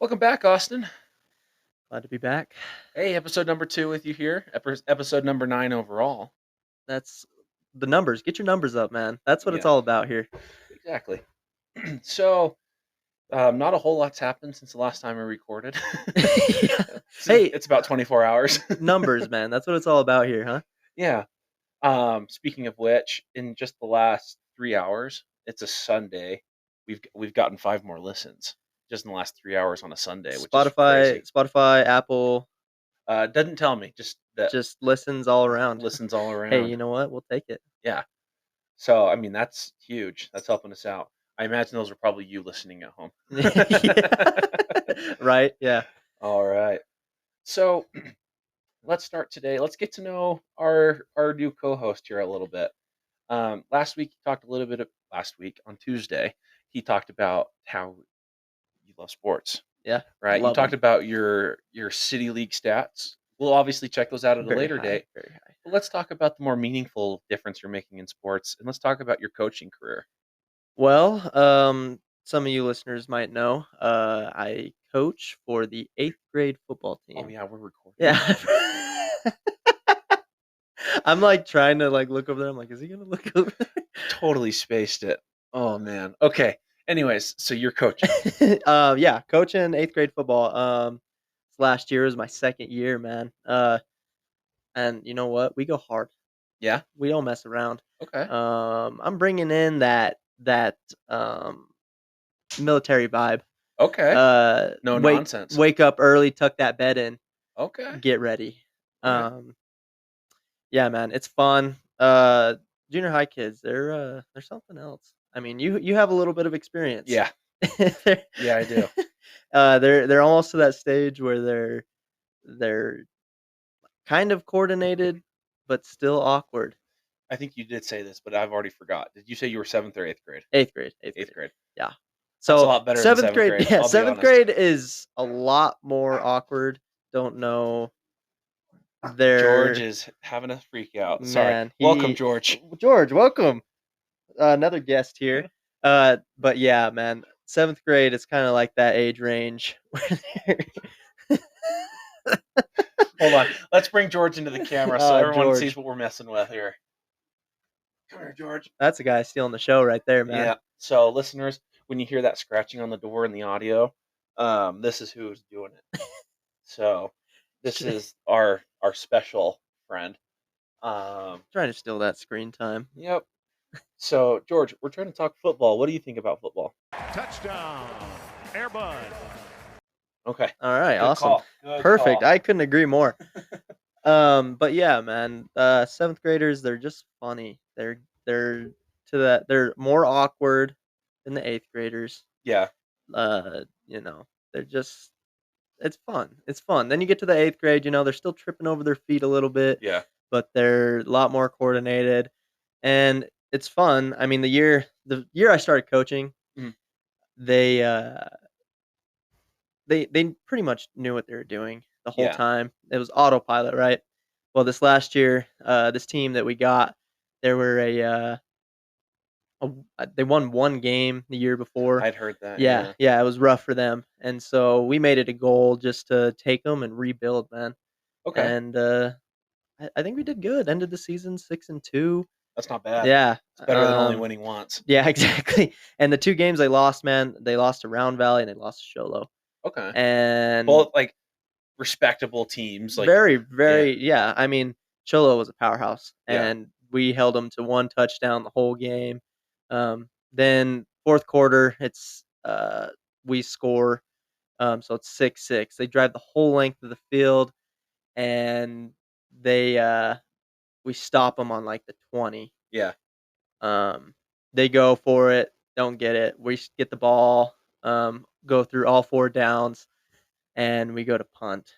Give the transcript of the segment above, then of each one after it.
Welcome back, Austin. Glad to be back. Hey, episode number 2 with you here. Episode number 9 overall. That's the numbers. Get your numbers up, man. That's what it's Yeah, all about here. exactly. So, not a whole lot's happened since the last time we recorded. Yeah. Hey, It's about 24 hours. numbers, man. That's what it's all about here, huh? Yeah. Speaking of which, in just the last 3 hours, it's a Sunday. We've gotten 5 more listens just in the last 3 hours on a Sunday, which is crazy. Spotify, Apple, Doesn't tell me, just that just listens all around. listens all Hey, around. you know what? We'll take it. Yeah. So, I mean, that's huge. That's helping us out. I imagine those are probably you listening at home. Right? Yeah. All right. So, let's start today. Let's get to know our new co-host here a little bit. Last week he talked a little bit last week on Tuesday, he talked about how you love sports, Yeah. right? You Love talked 'em. about your city league stats. We'll obviously check those out at a Very later high. date. Very high. But let's talk about the more meaningful difference you're making in sports, and let's talk about your coaching career. Well, some of you listeners might know, I coach for the 8th grade football Oh team. yeah, we're recording. Yeah. I'm like trying to like look over there. I'm like, is he gonna look over Totally spaced it. Oh man. Okay. Anyways, so you're coaching. there? Yeah, coaching 8th grade football. Last year was my second year, man. And you know what? We go hard. Yeah. We don't mess around. Okay. I'm bringing in that military vibe. Okay. No Wake nonsense. wake up early, tuck that bed in, Okay. get ready. All right. Yeah, man, it's fun. Junior high kids, they're something else. I mean, you have a little bit of experience. Yeah. They're- Yeah, I do. they're almost to that stage where they're kind of coordinated, but still awkward. I think you did say this, but I've already forgot. Did you say you were 7th or 8th grade? Eighth grade. Eighth grade. Yeah. That's a So lot better than seventh 7th grade. grade. Yeah, I'll be seventh honest. grade is a lot more awkward. Don't know. George is having a freak out. Sorry. Man, Welcome, George. George, welcome. Another guest here. But yeah, man, 7th grade is kind of like that age range. Hold on. Let's bring George into the camera so everyone George. sees what we're messing with here. Come here, George. That's a guy stealing the show right there, man. Yeah. So, listeners, when you hear that scratching on the door in the audio, this is who's doing it. So, this is our special friend. Trying to steal that screen time. Yep. So, George, we're trying to talk football. What do you think about football? Touchdown, Airbud. Okay. All right, Good awesome. call. Good Perfect. call. I couldn't agree more. But yeah, man, 7th graders, they're just funny. They're they're more awkward than the 8th graders. Yeah. They're just it's fun. It's fun. Then you get to the 8th grade, they're still tripping over their feet a little bit, Yeah. but they're a lot more coordinated, and it's fun. I mean, the year I started coaching, Mhm. they pretty much knew what they were doing the whole Yeah. time. It was autopilot, right? Well, this last year, this team that we got, there were they won one game the year before. I'd heard that. Yeah, it was rough for them, and so we made it a goal just to take them and rebuild, man. Okay. And I think we did good. Ended the season 6-2. That's not bad. Yeah, It's better than only winning once. Yeah, exactly. And the 2 games they lost, man, they lost to Round Valley and they lost to Sholo. Okay. And Both like respectable teams. Like very, very, yeah. I mean, Cholo was a powerhouse, Yeah. and we held them to 1 touchdown the whole game. Then 4th quarter, it's we score, so it's 6-6. They drive the whole length of the field, and we stop them on like the 20. Yeah. They go for it, don't get it. We get the ball, go through all 4 downs, and we go to punt.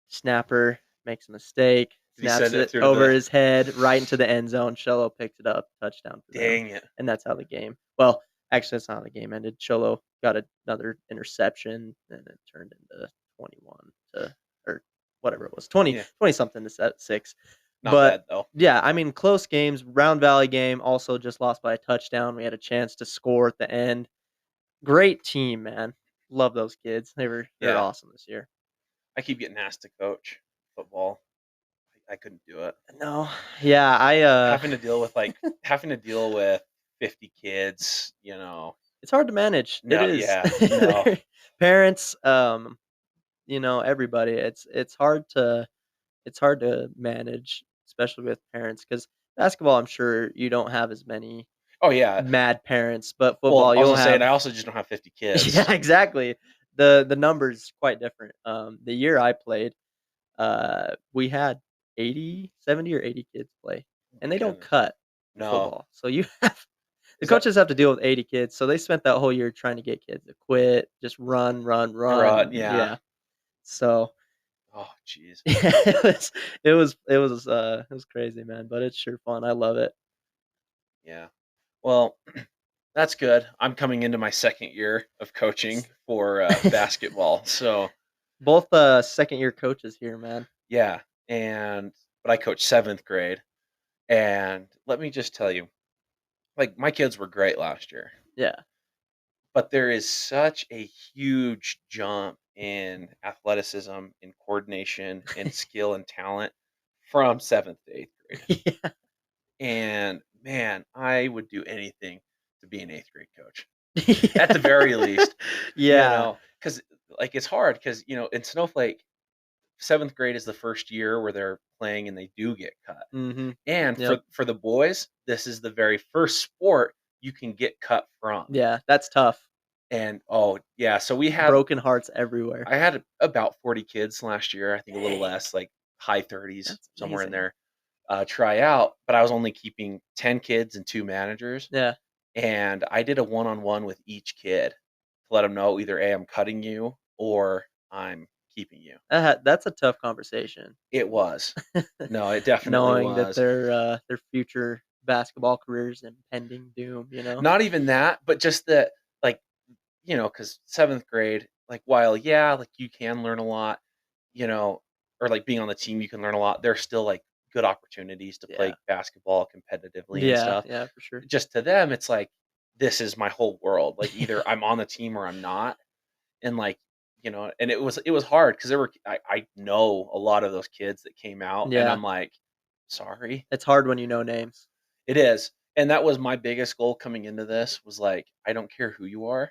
Snapper makes a mistake, Did he snaps send it it through over the- his head right into the end zone. Cholo picks it up, touchdown for them. Dang it. And that's how the game. Well, actually, that's not how the game ended. Cholo got another interception, and it turned into 21 or whatever it was, 20 something to 6. Not But bad though. yeah, I mean, close games. Round Valley game also just lost by a touchdown. We had a chance to score at the end. Great team, man. love those kids. They're Yeah. awesome this year. I keep getting asked to coach football. I couldn't do it. No, yeah, Having to deal with having to deal with 50 kids, it's hard to manage. It No, is. yeah, no. Parents, everybody. It's hard to manage, especially with parents, because basketball, I'm sure you don't have as many Oh yeah. mad parents, but Well, football, I was you'll gonna say, and have. I also just don't have 50 kids. Yeah, exactly. The numbers quite different. The year I played, we had 80, 70 or 80 kids play, Oh and my they don't goodness. cut No. football. So you have the Is that coaches have to deal with 80 kids. So they spent that whole year trying to get kids to quit, just run, run, run. yeah. Yeah. So Oh jeez. it was crazy, man, but it's sure fun. I love it. Yeah. Well, that's good. I'm coming into my second year of coaching for basketball. So, Both second year coaches here, man. yeah, but I coach 7th grade, and let me just tell you, like my kids were great last year, Yeah. but there is such a huge jump in athleticism, in coordination, and skill and talent from 7th to 8th grade. Yeah. And man, I would do anything to be an 8th grade coach. At the Yeah. very least, Yeah. because it's hard because in Snowflake, 7th grade is the first year where they're playing and they do get cut. Mhm. And Yep. for the boys, this is the very first sport you can get cut from. Yeah, that's tough. And oh yeah, so Broken hearts everywhere. I had about 40 kids last year. I think a little Dang, less, like high 30s, that's somewhere in amazing. there. Try out, but I was only keeping 10 kids and 2 managers. Yeah. And I did a one-on-one with each kid to let them know either A, I'm cutting you or I'm keeping you. That's a tough conversation. It was. No, it definitely Knowing that was. their future basketball careers impending doom, Not even that, but just that, like, because 7th grade, like, while, yeah, like, you can learn a lot, you know, or like being on the team, you can learn a lot. There's still like good opportunities to Yeah. play basketball competitively and Yeah, stuff. yeah, for sure. Just to them, it's like, this is my whole world. Like, either I'm on the team or I'm not. And like, and it was hard because I know a lot of those kids that came out, and Yeah. I'm like, sorry. It's hard when you know names. It is. And that was my biggest goal coming into this, was like, I don't care who you are.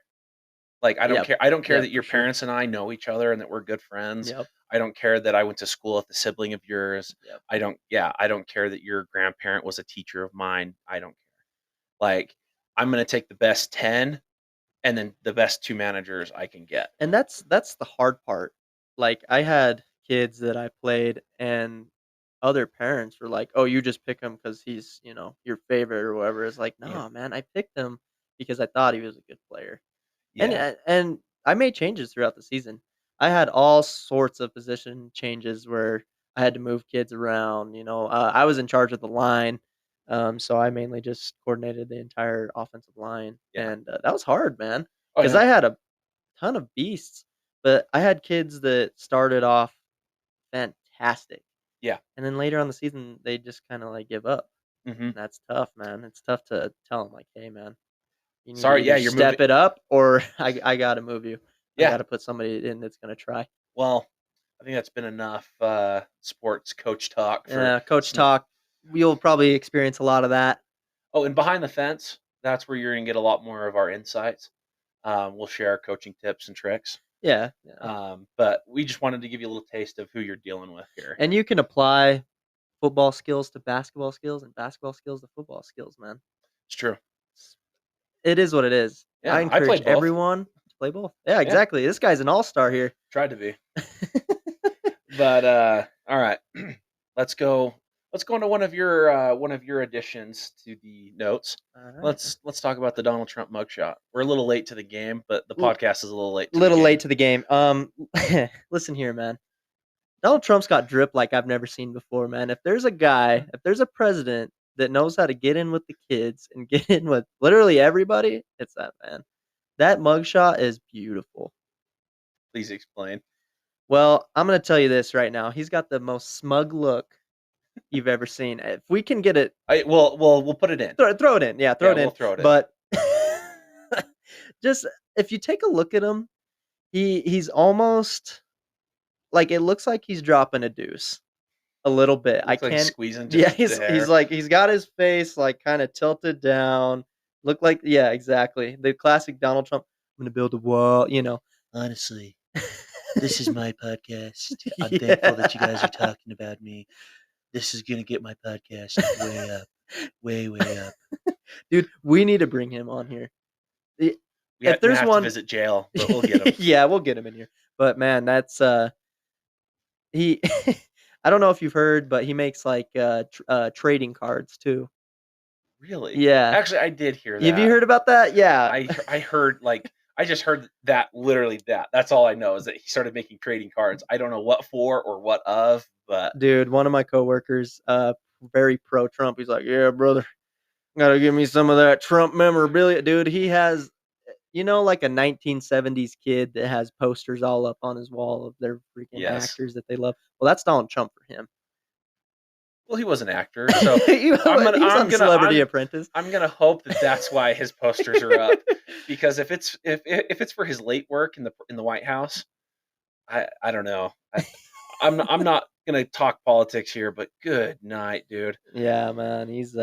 Like, Yep. I don't care Yep, that for your sure. parents and I know each other and that we're good friends. Yep. I don't care that I went to school with a sibling of yours. Yep. I don't care that your grandparent was a teacher of mine. I don't care. Like, I'm going to take the best 10 and then the best 2 managers I can get. And that's the hard part. Like, I had kids that I played, and other parents were like, "Oh, you just pick him because he's, your favorite or whatever." It's like, Yeah. "Nah, man, I picked him because I thought he was a good player." And Yeah. and I made changes throughout the season. I had all sorts of position changes where I had to move kids around. I was in charge of the line, so I mainly just coordinated the entire offensive line, Yeah. and that was hard, man, Oh because yeah. I had a ton of beasts, but I had kids that started off fantastic, Yeah. and then later on the season they just kind of like give up. Hmm. And that's tough, man. It's tough to tell them like, "Hey, man, you need to Sorry. Yeah. either You're moving. step it up or I gotta move you. I Yeah. gotta put somebody in that's gonna try." Well, I think that's been enough sports coach talk for Yeah, coach Snow. talk. You'll probably experience a lot of that. Oh, and behind the fence, that's where you're going to get a lot more of our insights. We'll share our coaching tips and tricks. Yeah, yeah. But we just wanted to give you a little taste of who you're dealing with here. And you can apply football skills to basketball skills and basketball skills to football skills, man. It's true. It is what it is. I Yeah, I encourage played both. everyone to play both. Yeah, Yeah, exactly. This guy's an all-star here. tried to be. But all right, let's go. Let's go into one of your additions to the notes. All right. Let's talk about the Donald Trump mugshot. We're a little late to the game, but the L- podcast is a little late to the Little game. late to the game. Listen here, man. Donald Trump's got drip like I've never seen before, man. If there's a president that knows how to get in with the kids and get in with literally everybody, it's that man. That mugshot is beautiful. Please explain. Well, I'm gonna tell you this right now. He's got the most smug look you've ever seen. If we can get it, We'll put it in. throw it in. Yeah, throw Yeah, it in. we'll throw it in. But just if you take a look at him, he's almost like it looks like he's dropping a deuce a little bit. I Looks like he's can't. squeezing Yeah, just the hair. he's got his face like kind of tilted down. Look like yeah, exactly the classic Donald Trump. I'm gonna build a wall. Honestly, this is my podcast. I'm Yeah. thankful that you guys are talking about me. This is going to get my podcast way up, way up. Dude, we need to bring him on here. We If there's have one, to visit jail, but we'll get him. yeah, we'll get him in here. But man, that's he. I don't know if you've heard, but he makes like trading cards too. Really? Yeah, Actually, I did hear have you that. heard about that? Yeah, I heard like I just heard that literally that. That's all I know is that he started making trading cards. I don't know what for or what of, but dude, one of my coworkers, very pro Trump. He's like, yeah, brother, gotta give me some of that Trump memorabilia, dude. He has, like a 1970s kid that has posters all up on his wall of their freaking yes. actors that they love. Well, that's Donald Trump for him. Well, he was an actor, so he was on Celebrity Apprentice. I'm gonna hope that that's why his posters are up, because if it's for his late work in the White House, I don't know. I'm not gonna talk politics here, but good night, dude. Yeah, man, he's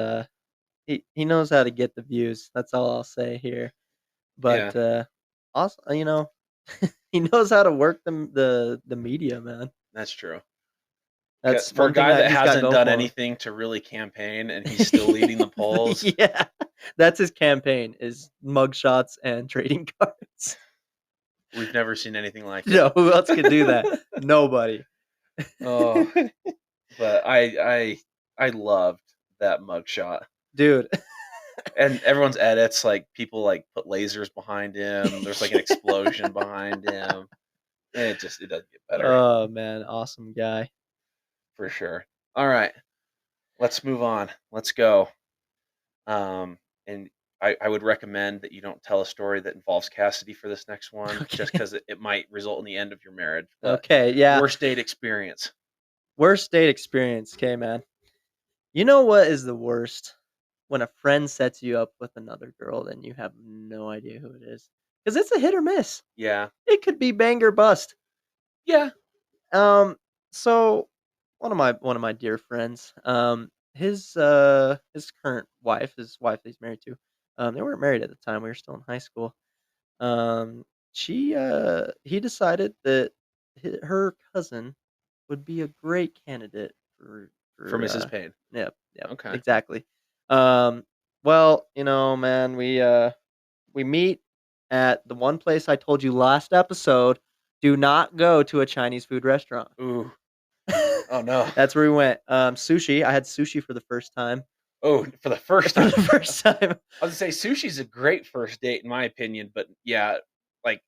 he knows how to get the views. That's all I'll say here. But also, he knows how to work the media, man. That's true. That's For a one thing guy that he's got hasn't going done for him. anything to really campaign and he's still leading the polls. Yeah, that's his campaign: is mugshots and trading cards. We've never seen anything like it. No, who else could do that? Nobody. Oh, but I loved that mugshot, dude. and everyone's edits like people like put lasers behind him. There's like an explosion behind him. And it doesn't get better. Oh man, awesome guy. For sure. All right, let's move on. Let's go. And I would recommend that you don't tell a story that involves Cassidy for this next one, Okay. just because it might result in the end of your marriage. But Okay, yeah. worst date experience. Worst date experience. Okay, man. You know what is the worst? When a friend sets you up with another girl and you have no idea who it is. Because it's a hit or miss. Yeah. It could be bang or bust. Yeah. So one of my dear friends, his current wife, his wife that he's married to, they weren't married at the time. We were still in high school. He decided that her cousin would be a great candidate For Mrs. Payne. Yep, Okay. exactly. Well, man, we meet at the one place I told you last episode. Do not go to a Chinese food restaurant. Ooh. Oh no. That's where we went. Sushi. I had sushi for the first time. Oh, for the first For time. the first time. I was gonna say sushi's a great first date in my opinion, but yeah, like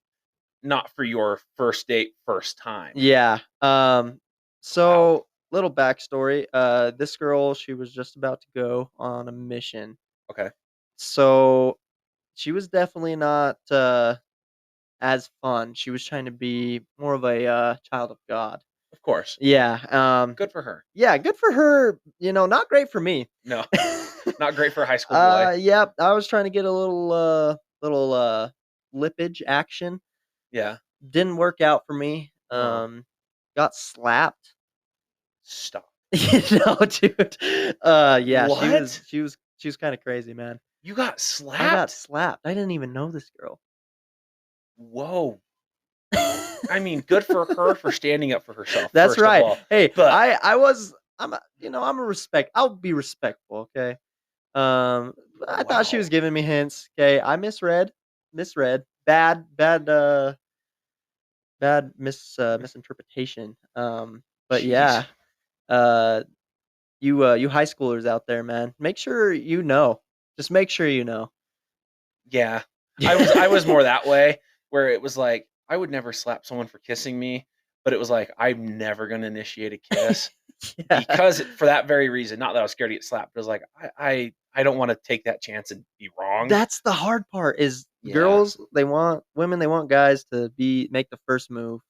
not for your first date first time. Yeah. So Wow. little backstory. This girl, she was just about to go on a mission. Okay. So she was definitely not as fun. She was trying to be more of a child of God. Of course. Yeah. Good for her. Yeah, good for her. Not great for me. No. Not great for a high school boy. Yeah, I was trying to get a little lippage action. Yeah. Didn't work out for me. Oh. Got slapped. Stop. No, dude. Yeah, What? she was kind of crazy, man. You got slapped? I got slapped. I didn't even know this girl. Whoa. I mean, good for her for standing up for herself. That's first of right. all. Hey, But I'm a respect. I'll be respectful, okay? I thought she was Wow. giving me hints. Okay, I misread. Bad misinterpretation. But yeah. Jeez. You high schoolers out there, man, make sure you know. Just make sure you know. Yeah. I was more that way, where it was like I would never slap someone for kissing me, but it was like I'm never gonna initiate a kiss. Yeah. Because for that very reason, not that I was scared to get slapped, but it was like I don't want to take that chance and be wrong. That's the hard part is Yeah. girls, they want guys to make the first move.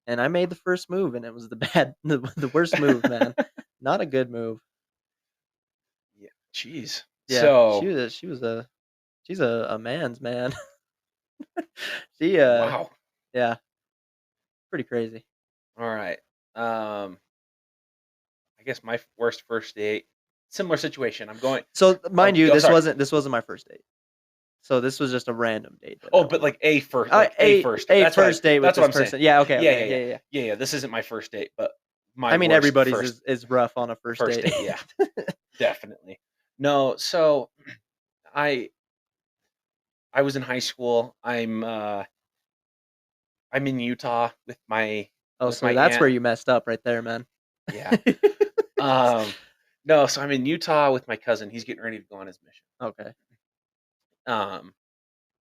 And I made the first move and it was the worst move, man. Not a good move. Yeah. Jeez. Yeah. So she's a man's man. She wow. yeah. pretty crazy. All right. I guess my worst first date. Similar situation. I'm going. So mind you, Go. Sorry. this wasn't my first date. So this was just a random date that I Oh, went but on. like a first, like a first. A That's what first date with That's what this I'm saying. person. Yeah. Okay. Yeah, Okay. yeah, yeah, Yeah. Yeah. yeah, yeah. This isn't my first date, but my I mean, worst everybody's first is rough on a first date. date. Yeah, definitely. No, so I I was in high school. I'm in Utah with my Oh, with so my that's where aunt. you messed up right there, man. Yeah. No, so I'm in Utah with my cousin. He's getting ready to go on his mission. Okay. Um,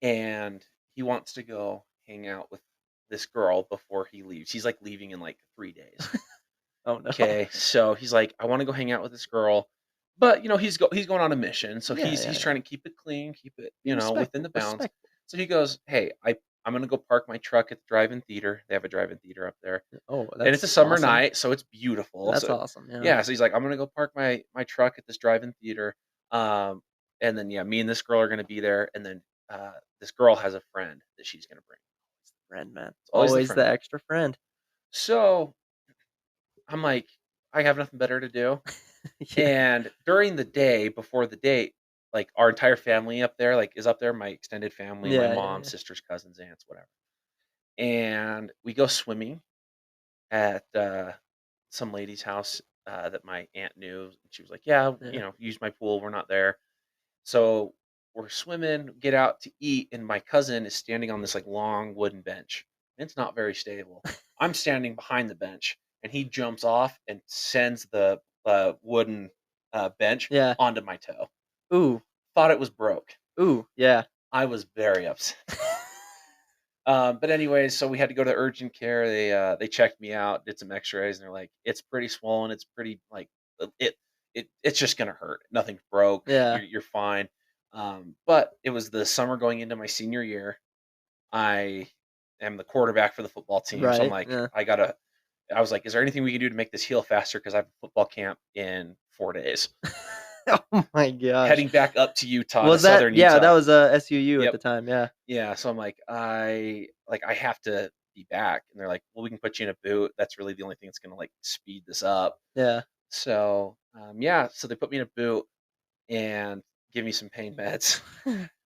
and he wants to go hang out with this girl before he leaves. He's like leaving in like 3 days. Oh no. Okay, so he's like, I want to go hang out with this girl, but he's going on a mission, so Yeah. he's Yeah. trying to keep it clean, keep it Be within respectful. the bounds. Respectful. So he goes, hey, I'm gonna go park my truck at the drive-in theater. They have a drive-in theater up there, Oh, and it's a that's summer awesome. night, so it's beautiful. That's So awesome. Yeah. yeah, so he's like, I'm gonna go park my truck at this drive-in theater, and then me and this girl are gonna be there, and then this girl has a friend that she's gonna bring. Friend, man. It's always the Always the friend. extra friend. So I'm like, I have nothing better to do. Yeah. And during the day before the date, like our entire family up there, like is up there, my extended family, my Yeah. Yeah. mom, Yeah. sisters, cousins, aunts, whatever. And we go swimming at some lady's house that my aunt knew. She was like, yeah, Yeah. use my pool. We're not there. So we're swimming, get out to eat, and my cousin is standing on this like long wooden bench. It's not very stable. I'm standing behind the bench, and he jumps off and sends the wooden bench Yeah. onto my toe. Ooh. Thought it was broke. Ooh. Yeah. I was very upset. But anyways, so we had to go to urgent care. They checked me out, did some X-rays, and they're like, it's pretty swollen. It's pretty like it's just gonna hurt. Nothing's broke. Yeah. You're fine. But it was the summer going into my senior year. I am the quarterback for the football team, so I'm Right. like, Yeah. I was like, is there anything we can do to make this heal faster? Because I have a football camp in 4 days. Oh my gosh. Heading back up to Utah, Was to that? southern Yeah, Utah. that was SUU at Yep. the time. Yeah. Yeah, so I'm like, I have to be back, and they're like, well, we can put you in a boot. That's really the only thing that's gonna like speed this up. Yeah. So so they put me in a boot and give me some pain meds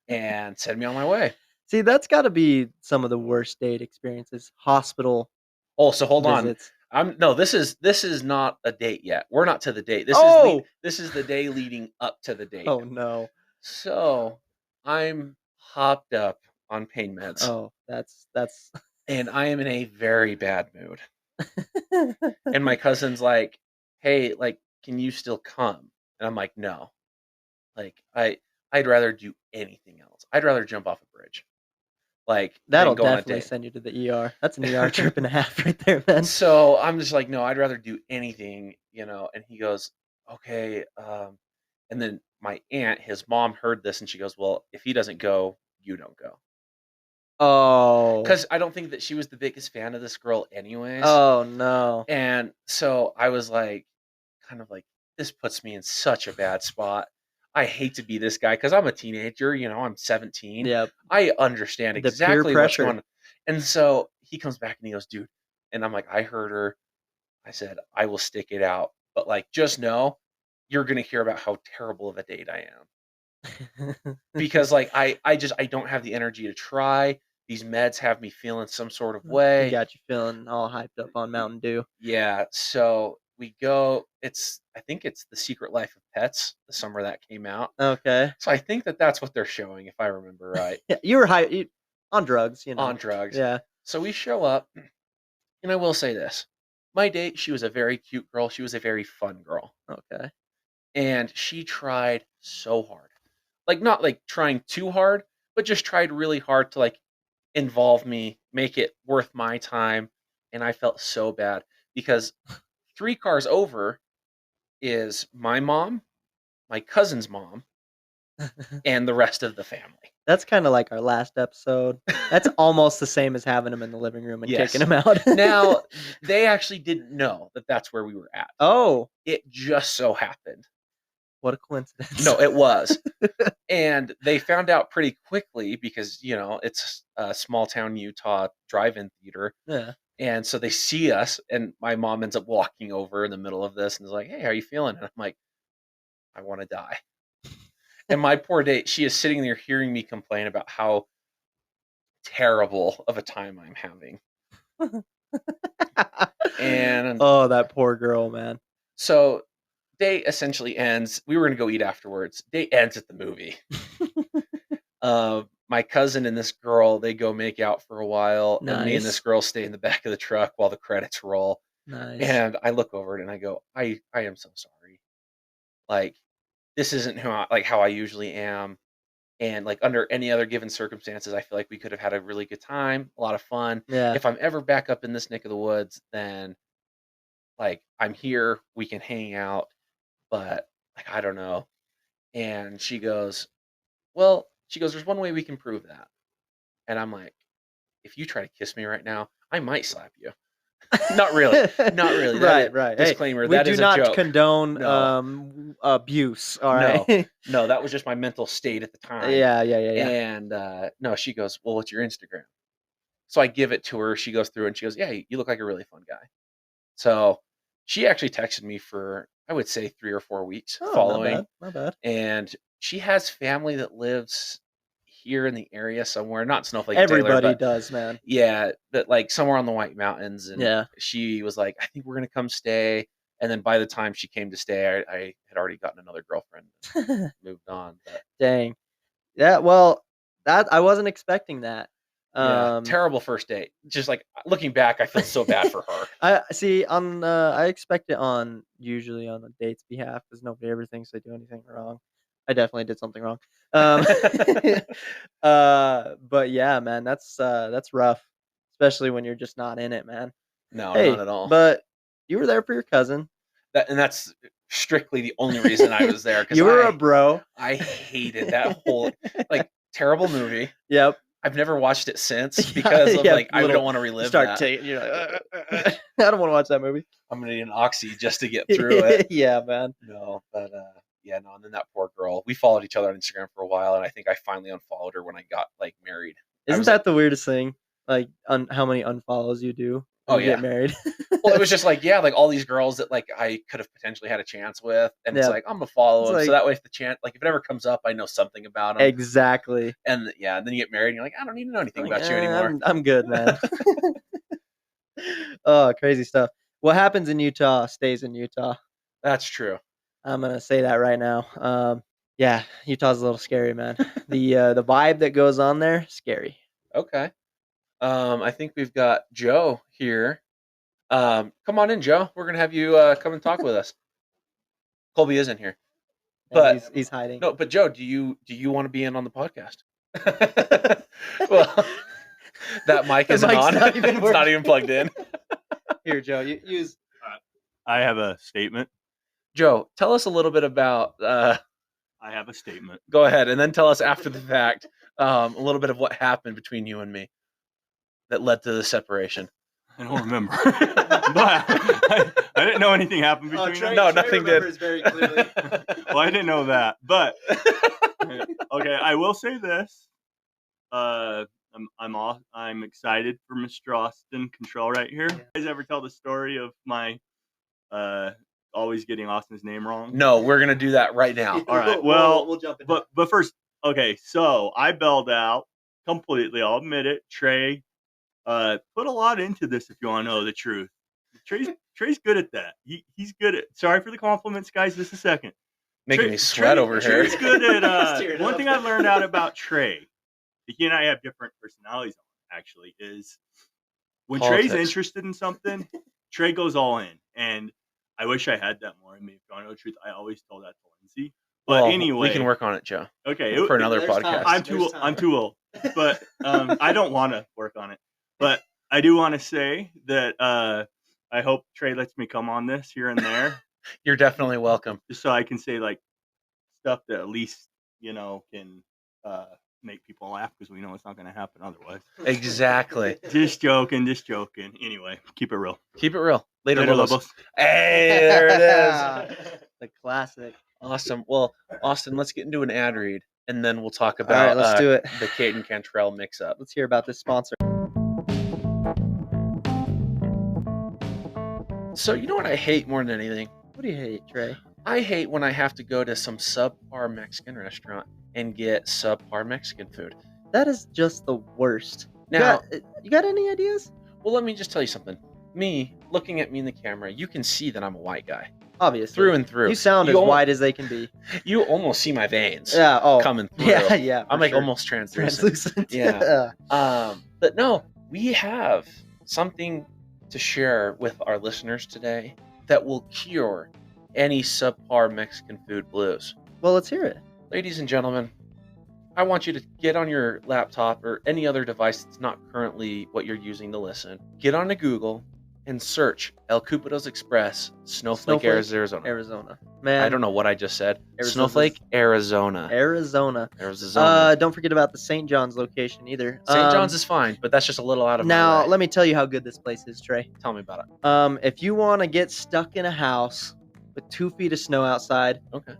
and send me on my way. See, that's got to be some of the worst date experiences. Hospital Oh, so hold on. visits. This is not a date yet. We're not to the date. This is the day leading up to the date. Oh no. So I'm hopped up on pain meds. Oh, that's And I am in a very bad mood. And my cousin's like, hey, like, can you still come? And I'm like, no. Like, I'd rather do anything else. I'd rather jump off a bridge. Like, that'll than go on a definitely date. send you to the ER. That's an ER trip and a half right there, man. So I'm just like, no, I'd rather do anything, and he goes, okay. And then my aunt, his mom, heard this and she goes, well, if he doesn't go, you don't go. Oh. Because I don't think that she was the biggest fan of this girl anyways. Oh no. And so I was like, kind of like, this puts me in such a bad spot. I hate to be this guy because I'm a teenager, I'm 17. Yep. I understand The peer exactly what's pressure. going on. And so he comes back and he goes, dude. And I'm like, I heard her. I said, I will stick it out. But like, just know you're going to hear about how terrible of a date I am. Because like, I don't have the energy to try. These meds have me feeling some sort of way. He got you feeling all hyped up on Mountain Dew. Yeah. So we go. I think it's The Secret Life of Pets, the summer that came out. Okay. So I think that that's what they're showing, if I remember right. Yeah, you were high on drugs, On drugs. Yeah. So we show up, and I will say this. My date, she was a very cute girl. She was a very fun girl. Okay. And she tried so hard. Like, not like trying too hard, but just tried really hard to like involve me, make it worth my time. And I felt so bad because 3 cars over is my mom, my cousin's mom, and the rest of the family. That's kind of like our last episode. That's almost the same as having him in the living room and Yes. kicking him out. Now, they actually didn't know that that's where we were at. Oh, It just so happened. what a coincidence. No, it was. And they found out pretty quickly because, it's a small town Utah drive-in theater. Yeah. And so they see us, and my mom ends up walking over in the middle of this and is like, "Hey, how are you feeling?" And I'm like, "I want to die." And my poor date, she is sitting there hearing me complain about how terrible of a time I'm having. And Oh, that poor girl, man. so day essentially ends. We were going to go eat afterwards. Day ends at the movie. My cousin and this girl, they go make out for a while, and me and this Nice. girl stay in the back of the truck while the credits roll. Nice. And I look over it and I go, I am so sorry. Like, this isn't how I usually am. And like under any other given circumstances, I feel like we could have had a really good time, a lot of fun. Yeah. If I'm ever back up in this neck of the woods, then like I'm here, we can hang out, but like I don't know. And she goes, "Well," she goes, "there's one way we can prove that." And I'm like, "If you try to kiss me right now, I might slap you." Not really. Not really. Right, right. Hey, Disclaimer, we that do is a not joke. condone No. abuse. All No. right. No, that was just my mental state at the time. Yeah. And no, she goes, "Well, what's your Instagram?" So I give it to her. She goes through and she goes, "Yeah, you look like a really fun guy." So she actually texted me for, I would say, 3 or 4 weeks Oh, following. not bad. And she has family that lives here in the area somewhere, not Snowflake Taylor, Everybody but does, man. yeah, but like somewhere on the White Mountains. And Yeah. she was like, "I think we're gonna come stay." And then by the time she came to stay, I had already gotten another girlfriend and moved on. But Dang. Yeah. Well, that I wasn't expecting that. yeah, terrible first date. Just like looking back, I feel so bad for her. I see. I expect it usually on the date's behalf because nobody ever thinks they do anything wrong. I definitely did something wrong. But yeah, man, that's rough, especially when you're just not in it, man. No, Hey, not at all. but you were there for your cousin. That's strictly the only reason I was there. You were a bro. I hated that whole terrible movie. Yep. I've never watched it since because of I don't want to relive that. You're like, I don't want to watch that movie. I'm gonna need an oxy just to get through it. Yeah, man. No, but yeah, no. And then that poor girl. We followed each other on Instagram for a while, and I think I finally unfollowed her when I got married. Isn't that the weirdest thing? Like, how many unfollows you do when you get married? Well, it was just all these girls that I could have potentially had a chance with, and it's like I'm gonna follow them, so that way if the chance, if it ever comes up, I know something about them. Exactly. And yeah, and then you get married, and you're like, I don't need to know anything about you anymore. I'm good, man. Oh, crazy stuff. What happens in Utah stays in Utah. That's true. I'm gonna say that right now. Yeah, Utah's a little scary, man. The vibe that goes on there, scary. Okay. I think we've got Joe here. Come on in, Joe. We're gonna have you come and talk with us. Colby isn't here, but he's hiding. No, but Joe, do you want to be in on the podcast? Well, that mic isn't on. It's not even plugged in. Here, Joe, you use. I have a statement. Joe, tell us a little bit about. I have a statement. Go ahead, and then tell us after the fact a little bit of what happened between you and me that led to the separation. I don't remember. But I didn't know anything happened between them. No, nothing did. Very clearly. Well, I didn't know that. But okay, I will say this. I'm excited for Mr. Austin Control right here. Yeah. You guys ever tell the story of my always getting Austin's name wrong? No, we're gonna do that right now. All right. Well, we'll jump in. but first, okay. So I bailed out completely. I'll admit it. Trey put a lot into this. If you want to know the truth, Trey's good at that. He's good at. Sorry for the compliments, guys. Just a second. Making me sweat over here. Trey's good at. One thing I learned out about Trey, he and I have different personalities. Actually, is when Trey's interested in something, Trey goes all in, and I wish I had that more in me. If you want to know the truth, I always told that to Lindsay. But anyway, we can work on it, Joe. Okay, for another podcast. I'm too old, but I don't want to work on it. But I do want to say that I hope Trey lets me come on this here and there. You're definitely welcome. Just so I can say stuff that at least can make people laugh, because we know it's not going to happen otherwise. Exactly. Just joking. Anyway, keep it real. Keep it real. Later, Lobos. Hey, there it is. The classic. Awesome. Well, Austin, let's get into an ad read, and then we'll talk about All right, let's do it. the Caden Cantrell mix-up. Let's hear about this sponsor. So you know what I hate more than anything? What do you hate, Trey? I hate when I have to go to some subpar Mexican restaurant and get subpar Mexican food. That is just the worst. Now, you got any ideas? well, let me just tell you something. Me, looking at me in the camera, you can see that I'm a white guy. Obviously. Through and through. You sound as white as they can be. You almost see my veins coming through. Yeah. I'm like almost translucent. Yeah. But no, we have something to share with our listeners today that will cure any subpar Mexican food blues. Well, let's hear it. Ladies and gentlemen, I want you to get on your laptop or any other device that's not currently what you're using to listen. Get onto Google and search El Cupido's Express, Snowflake, Arizona. Man, I don't know what I just said. Arizona's- Snowflake, Arizona. Arizona. Don't forget about the St. John's location either. St. John's is fine, but that's just a little out of my Now, way. let me tell you how good this place is, Trey. Tell me about it. If you want to get stuck in a house with 2 feet of snow outside, Okay.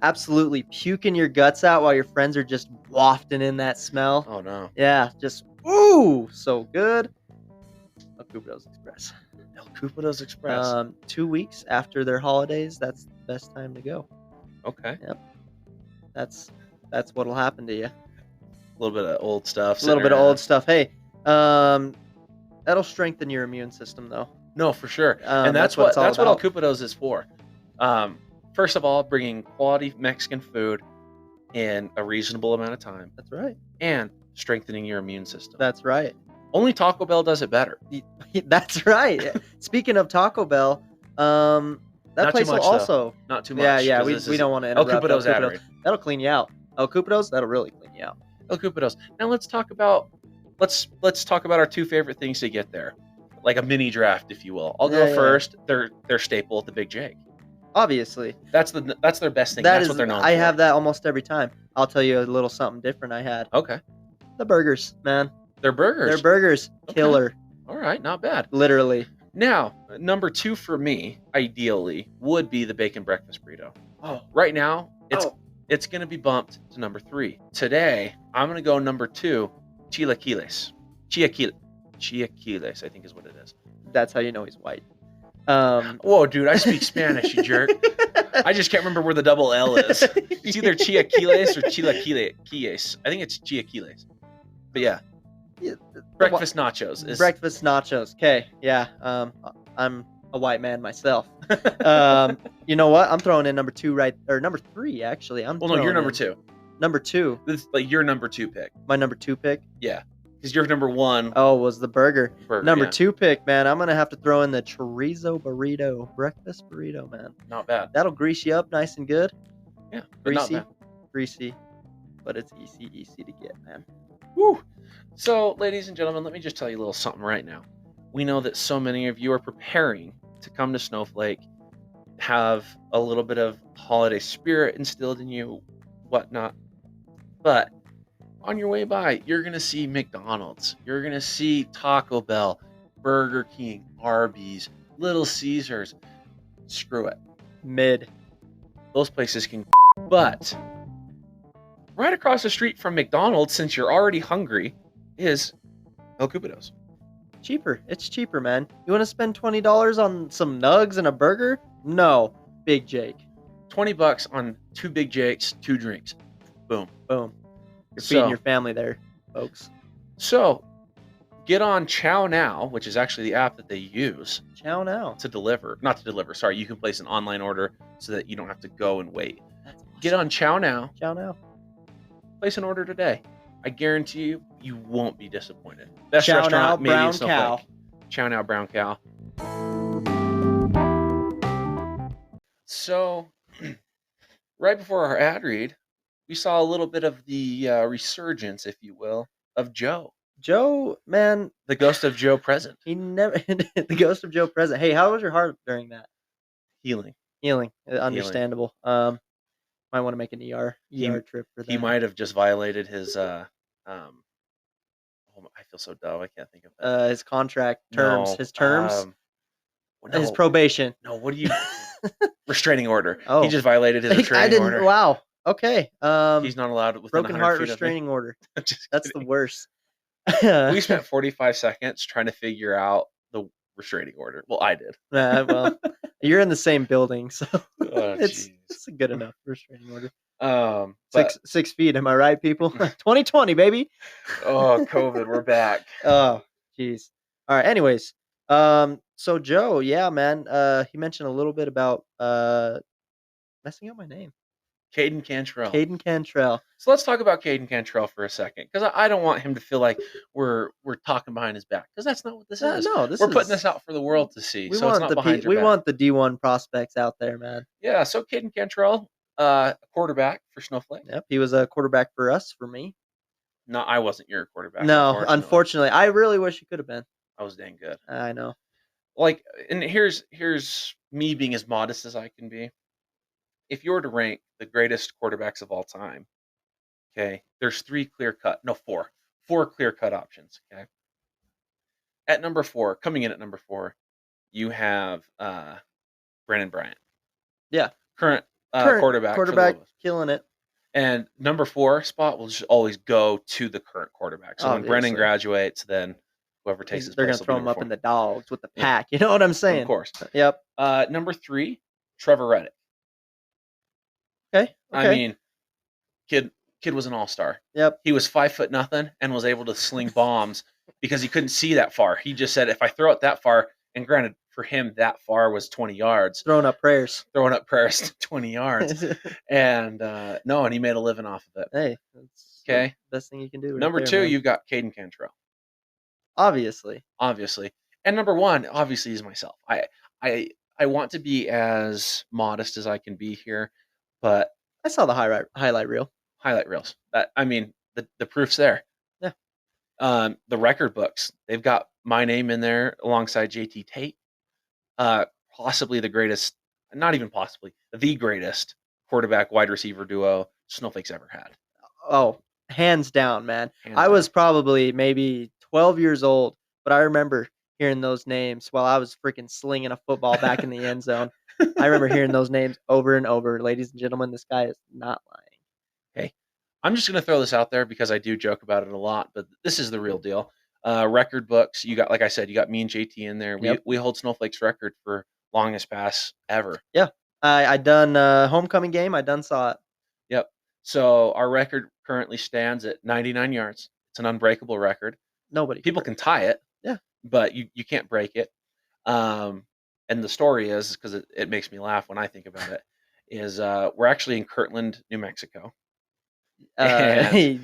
absolutely puking your guts out while your friends are just wafting in that smell. Oh, no. Yeah, just, ooh, so good. El Cupido's Express. El Cupido's Express. 2 weeks after their holidays, that's the best time to go. Okay. That's what'll happen to you. A little bit of old stuff. A little bit of old stuff. Hey, that'll strengthen your immune system, though. No, for sure. And that's what El Cupido's is for. First of all, bringing quality Mexican food in a reasonable amount of time. That's right. And strengthening your immune system. That's right. Only Taco Bell does it better. That's right. Speaking of Taco Bell, that Not place too much, will also. Not too much. Yeah. We don't want to El interrupt. Cupido's ad. That'll clean you out. El Cupido's, that'll really clean you out. El Cupido's. Now let's talk about our 2 favorite things to get there, like a mini draft, if you will. I'll go first. Their staple, the Big Jake. Obviously, that's their best thing. That's what they're known for. I have that almost every time. I'll tell you a little something different I had. Okay. The burgers, man. Their burgers. Okay. Killer. All right, not bad. Literally. Now, number 2 for me, ideally, would be the bacon breakfast burrito. Oh. Right now, it's going to be bumped to number 3. Today, I'm going to go number 2, chilaquiles. Chilaquiles, I think is what it is. That's how you know he's white. Whoa, dude, I speak Spanish, you jerk. I just can't remember where the double L is. It's either chilaquiles or chilaquiles. I think it's chilaquiles. But yeah. Breakfast nachos. Breakfast nachos. Okay, yeah. I'm a white man myself. You know what? I'm throwing in number 2 number 3 actually. No, you're number 2. Number 2. This is like your number 2 pick. My number 2 pick? Yeah. Because your number 1 was the burger. Number yeah. 2 pick, man. I'm gonna have to throw in the chorizo burrito, breakfast burrito, man. Not bad. That'll grease you up nice and good. Yeah, greasy, but it's easy to get, man. Woo! So, ladies and gentlemen, let me just tell you a little something right now. We know that so many of you are preparing to come to Snowflake, have a little bit of holiday spirit instilled in you, whatnot. But on your way by, you're going to see McDonald's. You're going to see Taco Bell, Burger King, Arby's, Little Caesars. Screw it. Mid. Those places can. But right across the street from McDonald's, since you're already hungry, is El Cupido's. Cheaper. It's cheaper, man. You want to spend $20 on some nugs and a burger? No. Big Jake. $20 on 2 Big Jakes, 2 drinks. Boom. Boom. You're feeding your family there, folks. So, get on Chow Now, which is actually the app that they use. Chow Now. To deliver. Not to deliver, sorry. You can place an online order so that you don't have to go and wait. That's awesome. Get on Chow Now. Chow Now. Place an order today. I guarantee you, you won't be disappointed. Best Chow restaurant, Now, maybe Brown in Snowflake. Cow. Chow Now, Brown Cow. So, right before our ad read, we saw a little bit of the resurgence, if you will, of Joe. Joe, man. The ghost of Joe present. He never. The ghost of Joe present. Hey, how was your heart during that? Healing. Understandable. Might want to make an ER trip for that. He might have just violated his I feel so dumb. I can't think of that. His contract terms. No, his terms. No, his probation. No, what do you restraining order? Oh. He just violated his restraining order. Wow. Okay. He's not allowed within broken 100 heart feet restraining order. Just That's kidding. the worst. We spent 45 seconds trying to figure out the restraining order. Well, I did. Well, you're in the same building, so Oh, it's jeez. a good enough restraining order. But 6 feet, am I right, people? 2020, baby. oh, COVID, we're back. Oh, jeez. All right. Anyways, so Joe, yeah, man, he mentioned a little bit about messing up my name, Caden Cantrell. Caden Cantrell. So let's talk about Caden Cantrell for a second, because I don't want him to feel like we're talking behind his back, because that's not what this is. No, this We're putting is this out for the world to see, we so it's want not behind your back. want the D1 prospects out there, man. Yeah, so Caden Cantrell, quarterback for Snowflake. Yep, he was a quarterback for me. No, I wasn't your quarterback. No, unfortunately, I really wish he could have been. I was dang good. I know. Like, and here's me being as modest as I can be. If you were to rank the greatest quarterbacks of all time, okay, there's four clear cut options. Okay, at number 4, coming in at number 4, you have Brandon Bryant. Yeah, current quarterback for the Lobos. killing it. And number 4 spot will just always go to the current quarterback. So when Brennan Obviously. graduates, then whoever takes his They're place gonna will throw be him number up 4. in the dogs with the pack. You know what I'm saying? Of course. Yep. Number 3, Trevor Reddick. Okay. I mean, kid was an all-star. Yep. He was 5'0" and was able to sling bombs because he couldn't see that far. He just said, if I throw it that far, and granted for him that far was 20 yards. Throwing up prayers to 20 yards. And and he made a living off of it. Hey, that's okay. The best thing you can do. Right Number there, 2, man. you've got Caden Cantrell. Obviously. And number 1, obviously, is myself. I want to be as modest as I can be here, but I saw the highlight reel. Highlight reels. The proof's there. Yeah. The record books, they've got my name in there alongside JT Tate. Possibly the greatest, not even possibly, the greatest quarterback wide receiver duo Snowflake's ever had. Oh, hands down, man. I was probably maybe 12 years old, but I remember hearing those names while I was freaking slinging a football back in the end zone. I remember hearing those names over and over. Ladies and gentlemen, this guy is not lying. Hey, I'm just going to throw this out there because I do joke about it a lot, but this is the real deal. Record books, you got, like I said, you got me and JT in there. Yep. We hold Snowflake's record for longest pass ever. Yeah. I done homecoming game. I done saw it. Yep. So our record currently stands at 99 yards. It's an unbreakable record. People can tie it. Yeah. But you can't break it. And the story is, because it makes me laugh when I think about it, is we're actually in Kirtland, New Mexico. A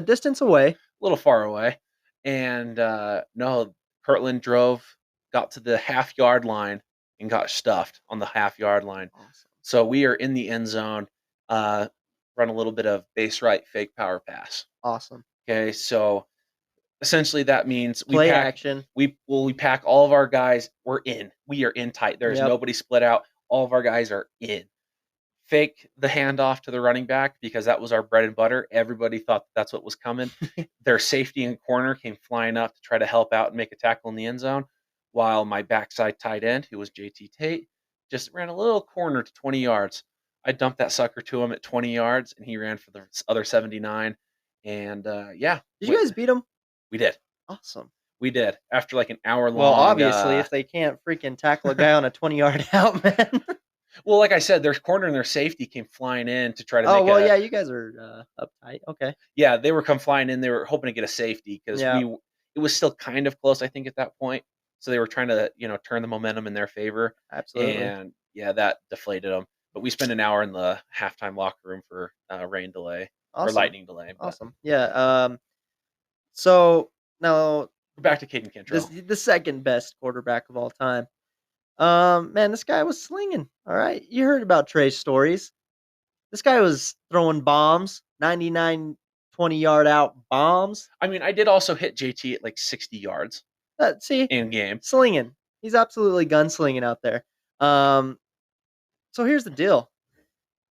distance away. A little far away. And no, Kirtland got to the half-yard line and got stuffed on the half-yard line. Awesome. So we are in the end zone, run a little bit of base right fake power pass. Awesome. Okay, so essentially that means play action. We pack all of our guys. We're in. We are in tight. There's nobody split out. All of our guys are in. Fake the handoff to the running back because that was our bread and butter. Everybody thought that's what was coming. Their safety and corner came flying up to try to help out and make a tackle in the end zone, while my backside tight end, who was JT Tate, just ran a little corner to 20 yards. I dumped that sucker to him at 20 yards, and he ran for the other 79. And Did you guys beat him? We did. Awesome. We did. After like an hour long. Well, obviously, if they can't freaking tackle a guy on a 20-yard out, man. Well, like I said, their corner and their safety came flying in to try to yeah, you guys are uptight. Okay. Yeah, they were come flying in. They were hoping to get a safety because it was still kind of close, I think, at that point. So they were trying to, turn the momentum in their favor. Absolutely. And yeah, that deflated them. But we spent an hour in the halftime locker room for rain delay or lightning delay. But. Awesome. Yeah. So now back to Caden Cantrell. The second best quarterback of all time. Man, this guy was slinging. All right. You heard about Trey's stories. This guy was throwing bombs, 99 20-yard out bombs. I mean, I did also hit JT at like 60 yards. See? In game. Slinging. He's absolutely gunslinging out there. So here's the deal.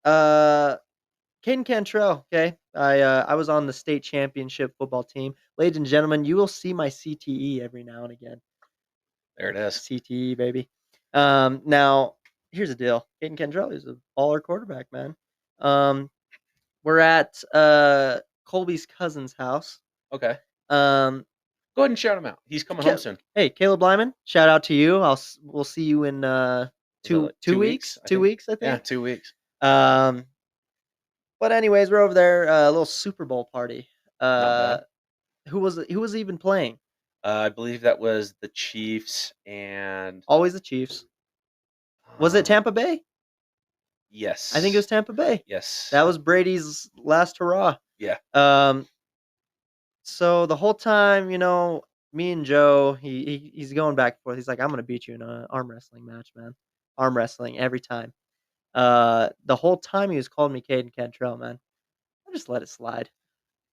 Caden Cantrell, okay? I was on the state championship football team. Ladies and gentlemen, you will see my CTE every now and again. There it is. CTE, baby. Now, here's the deal. Caden Cantrell is a baller quarterback, man. We're at Colby's cousin's house. Okay. Go ahead and shout him out. He's coming home soon. Hey, Caleb Lyman, shout out to you. We'll see you in two like 2 2 weeks. weeks, I 2 think? weeks, I Yeah, think. 2 weeks. But anyways, we're over there, a little Super Bowl party. Not bad. Who was even playing? I believe that was the Chiefs and Always the Chiefs. Was it Tampa Bay? Yes. I think it was Tampa Bay. Yes. That was Brady's last hurrah. Yeah. So the whole time, me and Joe, he's going back and forth. He's like, I'm gonna beat you in an arm wrestling match, man. Arm wrestling every time. The whole time he was calling me Caden Cantrell, man. I just let it slide.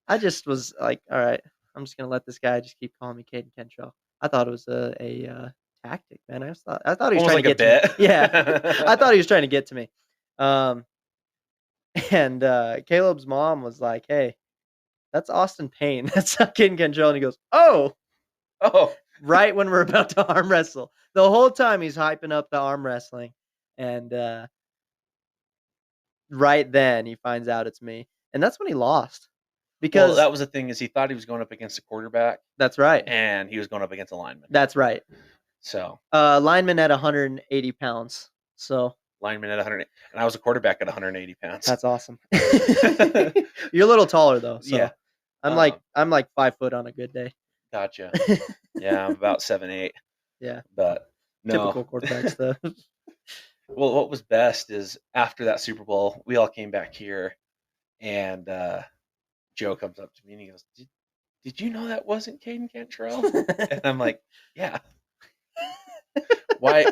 I just was like, all right, I'm just gonna let this guy just keep calling me Caden Cantrell. I thought it was a tactic, man. I thought he was Almost trying like to a get to bit. me. Yeah, I thought he was trying to get to me. And Caleb's mom was like, "Hey, that's Austin Payne. That's not Caden Cantrell." And he goes, "Oh." Oh. Right when we're about to arm wrestle. The whole time he's hyping up the arm wrestling. And right then he finds out it's me. And that's when he lost. Because Well, that was the thing is he thought he was going up against a quarterback that's right. and he was going up against a lineman. That's right. So Lineman at 180 pounds. So lineman at 100, and I was a quarterback at 180 pounds. that's awesome. You're a little taller though. So Yeah. I'm like 5 foot on a good day. Gotcha. Yeah, I'm about 7'8". Yeah. But no. Typical quarterback stuff. Well, what was best is after that Super Bowl, we all came back here, and Joe comes up to me and he goes, "Did you know that wasn't Caden Cantrell?" And I'm like, "Yeah." Why?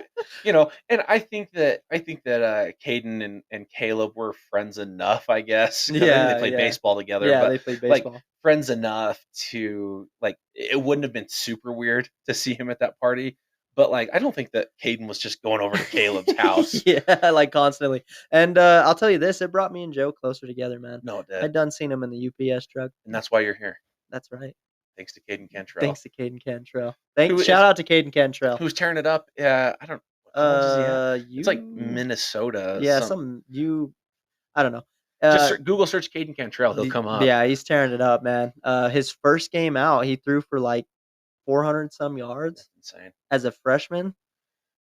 And I think that Caden and Caleb were friends enough, I guess. 'Cause I think Yeah, they played yeah. baseball together. Yeah, but they played like baseball. friends enough to like it wouldn't have been super weird to see him at that party. But like I don't think that Caden was just going over to Caleb's house. Yeah, like constantly. And I'll tell you this, it brought me and Joe closer together, man. No, it did. I'd done seen him in the UPS truck. And that's why you're here. That's right. Thanks to Caden Cantrell. Thanks to Caden Cantrell. Who Shout is- out to Caden Cantrell. Who's tearing it up? I don't. What college is he at? It's like You Minnesota. Yeah, something. I don't know. Just Google search Caden Cantrell. He'll come up. Yeah, he's tearing it up, man. His first game out, he threw for like 400 some yards That's insane. as a freshman.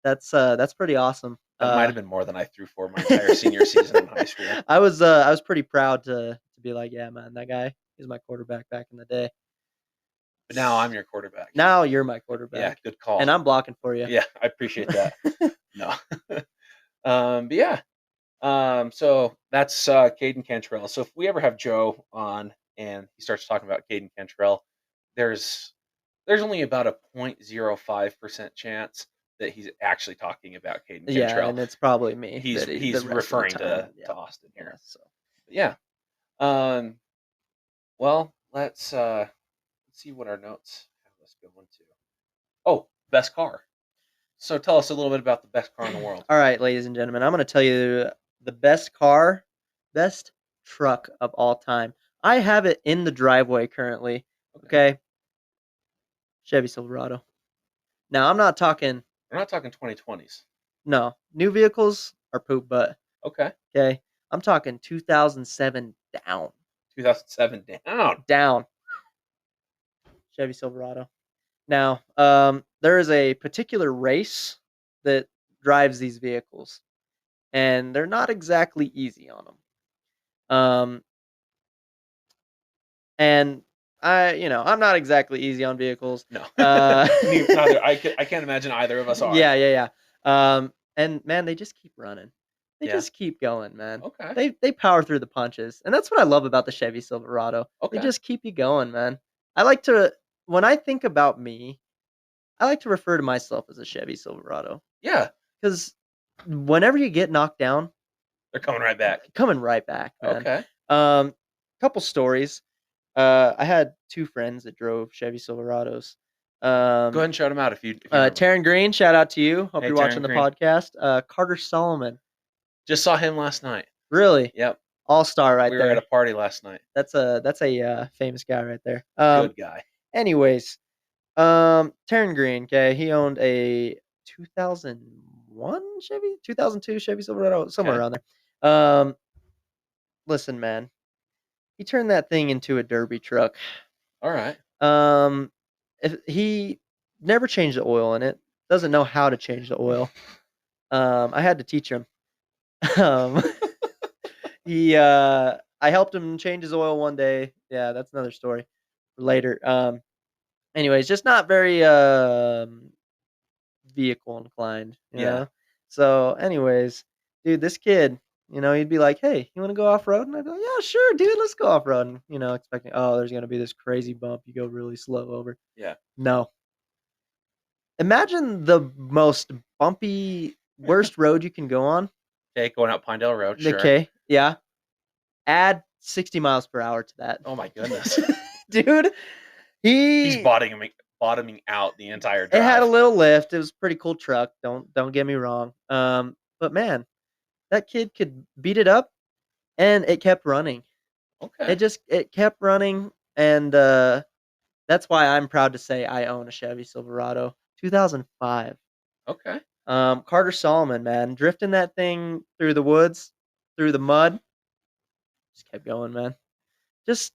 That's pretty awesome. That might have been more than I threw for my entire senior season in high school. I was pretty proud to be like, yeah, man, that guy is my quarterback back in the day. But now I'm your quarterback. Now you're my quarterback. Yeah, good call. And I'm blocking for you. Yeah, I appreciate that. No. But yeah. So that's Caden Cantrell. So if we ever have Joe on and he starts talking about Caden Cantrell, there's only about a 0.05% chance that he's actually talking about Caden Yeah, Cantrell. and it's probably me. He's the rest of the referring time. to Austin here. So Yeah. Well, let's see what our notes have us going to. Oh, best car. So tell us a little bit about the best car in the world. all right, ladies and gentlemen, I'm going to tell you the best truck of all time. I have it in the driveway currently. Okay. Chevy Silverado. Now, I'm not talking. We're not talking 2020s. No, new vehicles are poop butt. Okay. Okay. I'm talking 2007 down. 2007 down. Down. Chevy Silverado. Now, there is a particular race that drives these vehicles, and they're not exactly easy on them. And I'm not exactly easy on vehicles. No. Neither. I can't imagine either of us are. Yeah. And man, they just keep running. They just keep going, man. Okay. They power through the punches, and that's what I love about the Chevy Silverado. Okay. They just keep you going, man. When I think about me, I like to refer to myself as a Chevy Silverado. Yeah. Because whenever you get knocked down, they're coming right back. Man. Okay. Couple stories. I had two friends that drove Chevy Silverados. Go ahead and shout them out if you Taryn Green, shout out to you. Hope Hey, you're watching Taryn the Green. podcast. Carter Solomon. Just saw him last night. Really? Yep. All-star right we there. were at a party last night. That's a famous guy right there. Good guy. Anyways, Taryn Green, okay, he owned a 2001 Chevy, 2002 Chevy Silverado, somewhere around there. Listen, man, he turned that thing into a derby truck. All right. he never changed the oil in it. Doesn't know how to change the oil. I had to teach him. Um, I helped him change his oil one day. Yeah, that's another story for later. Anyways, just not very vehicle inclined, you Yeah. know. So, anyways, dude, this kid, he'd be like, "Hey, you want to go off road?" And I'd be like, "Yeah, sure, dude, let's go off road." Expecting, oh, there's gonna be this crazy bump you go really slow over. Yeah. No. Imagine the most bumpy, worst road you can go on. Okay, going out Pinedale Road, sure. Okay, yeah. Add 60 miles per hour to that. Oh my goodness. Dude, He's bottoming out the entire drive. It had a little lift. It was a pretty cool truck. Don't get me wrong. But man, that kid could beat it up, and it kept running. Okay. It kept running, and that's why I'm proud to say I own a Chevy Silverado, 2005. Okay. Carter Solomon, man, drifting that thing through the woods, through the mud, just kept going, man. Just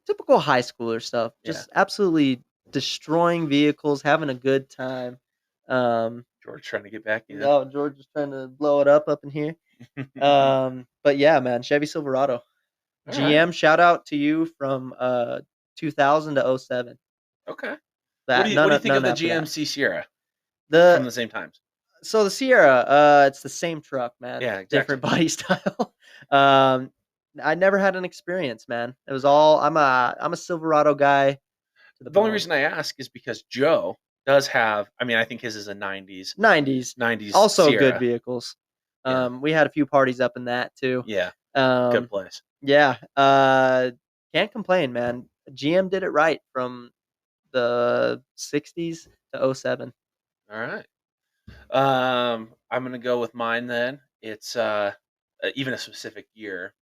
typical high schooler stuff. Just absolutely destroying vehicles, having a good time. George trying to get back in. No, George is trying to blow it up in here. But yeah, man, Chevy Silverado. All GM, right. shout out to you from 2000 to 07. Okay. That What do you think of the after that. GMC Sierra The from the same times? So the Sierra, it's the same truck, man. Yeah, exactly. Different body style. I never had an experience, man. It was all I'm a Silverado guy. The only reason I ask is because Joe does have. I mean, I think his is a 90s. 90s. Also Sierra. good vehicles. Yeah. We had a few parties up in that too. Yeah. Good place. Yeah. Can't complain, man. GM did it right from the 60s to 07. All right. I'm gonna go with mine then. It's even a specific year,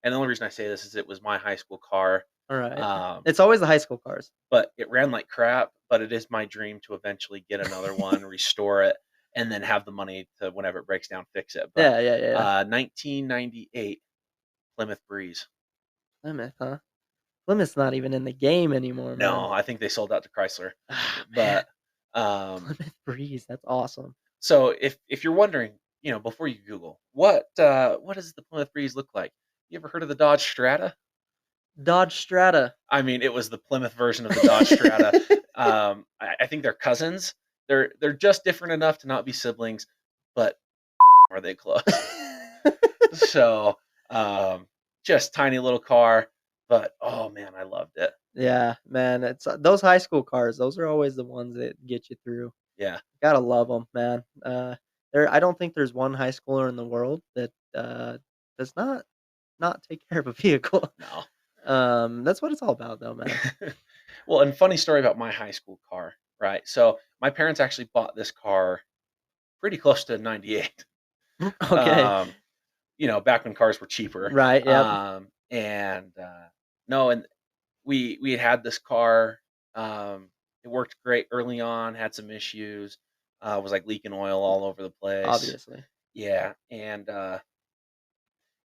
and the only reason I say this is it was my high school car. All right. It's always the high school cars. But it ran like crap. But it is my dream to eventually get another one, restore it, and then have the money to whenever it breaks down, fix it. But, Yeah. 1998 Plymouth Breeze. Plymouth, huh? Plymouth's not even in the game anymore, man. No, I think they sold out to Chrysler. But Plymouth Breeze, that's awesome. So if you're wondering, before you Google what does the Plymouth Breeze look like? You ever heard of the Dodge Strata? Dodge Strata. I mean, it was the Plymouth version of the Dodge Strata. I think they're cousins. They're just different enough to not be siblings, but are they close? So, just tiny little car, but oh man, I loved it. Yeah, man, it's those high school cars. Those are always the ones that get you through. Yeah, gotta love them, man. I don't think there's one high schooler in the world that does not take care of a vehicle. No. That's what it's all about, though, man. Well, and funny story about my high school car, right? So my parents actually bought this car pretty close to 98. Okay. Back when cars were cheaper. Right, yep. And we had this car. It worked great early on, had some issues. Was like leaking oil all over the place. Obviously. Yeah. And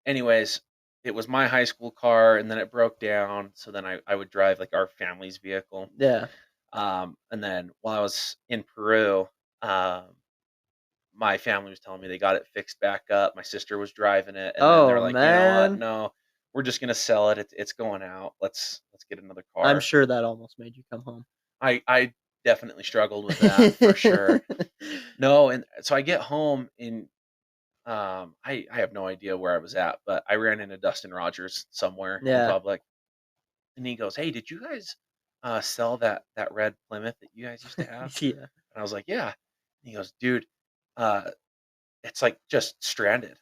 anyways, it was my high school car, and then it broke down. So then I would drive like our family's vehicle. Yeah. And then while I was in Peru, my family was telling me they got it fixed back up. My sister was driving it, and then they're like, man. you know what? No, we're just gonna sell it. It's going out. Let's get another car. I'm sure that almost made you come home. I definitely struggled with that for sure. No, and so I get home and I have no idea where I was at, but I ran into Dustin Rogers somewhere in public, and he goes, "Hey, did you guys sell that red Plymouth that you guys used to have?" Yeah. And I was like, "Yeah." And he goes, "Dude, it's like just stranded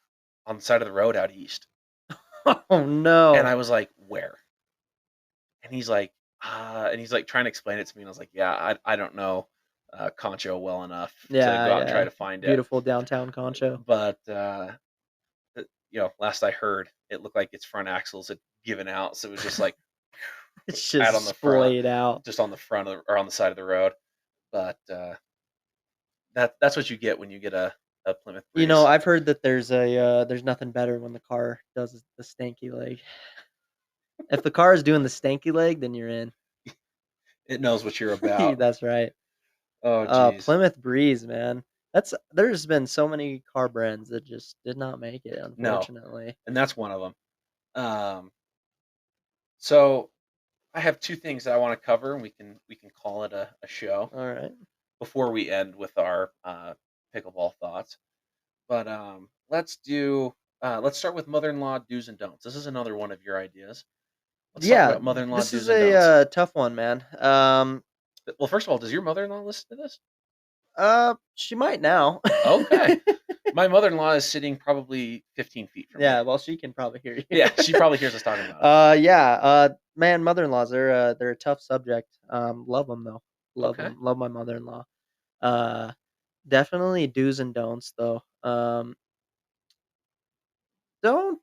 on the side of the road out east." Oh no. And I was like, "Where?" And he's like, trying to explain it to me, and I was like, "Yeah, I don't know Concho well enough to go out and try to find it." Beautiful downtown Concho. But last I heard, it looked like its front axles had given out, so it was just like it's just out on the splayed front, out, just on the front or on the side of the road. But that's what you get when you get a Plymouth Breeze. I've heard that there's nothing better when the car does the stanky leg. If the car is doing the stanky leg, then you're in. It knows what you're about. That's right. Oh, geez. Plymouth Breeze, man. There's been so many car brands that just did not make it, No. unfortunately. And that's one of them. So I have two things that I want to cover, and we can call it a show All right. before we end with our pickleball thoughts. But let's start with mother-in-law do's and don'ts. This is another one of your ideas. Let's talk about mother-in-law this do's is and don'ts. a tough one, man. Well, first of all, does your mother-in-law listen to this? She might now. Okay. My mother-in-law is sitting probably 15 feet from me. Yeah, well, she can probably hear you. Yeah, she probably hears us talking about it. Yeah. Man, mother-in-laws, they're a tough subject. Love them though. Love Okay. them. Love my mother-in-law. Definitely do's and don'ts though. Don't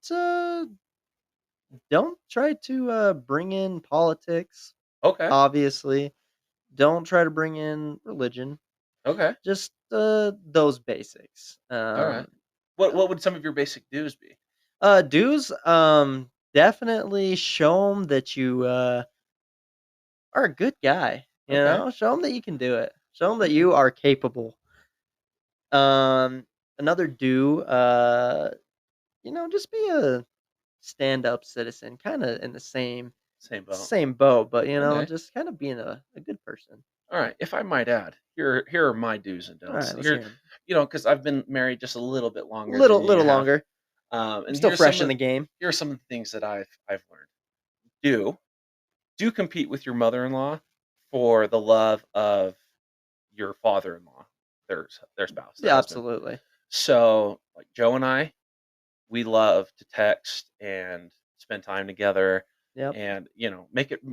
try to bring in politics. Okay. Obviously, don't try to bring in religion. Okay. Just those basics. All right. What would some of your basic do's be? Do's definitely show them that you are a good guy. You Okay. know, show them that you can do it. Show them that you are capable. Another do, just be a stand-up citizen, kind of in the same boat, but Okay. just kind of being a good person. All right. If I might add, here are my do's and All don'ts. right, let's hear 'em. Because I've been married just a little bit longer. Little than you have. longer. And I'm still here's fresh some in of the game. Here are some of the things that I've learned. Do compete with your mother-in-law for the love of your father-in-law, their spouse, their Yeah, husband. absolutely. So, like Joe and I, we love to text and spend time together. Yep. And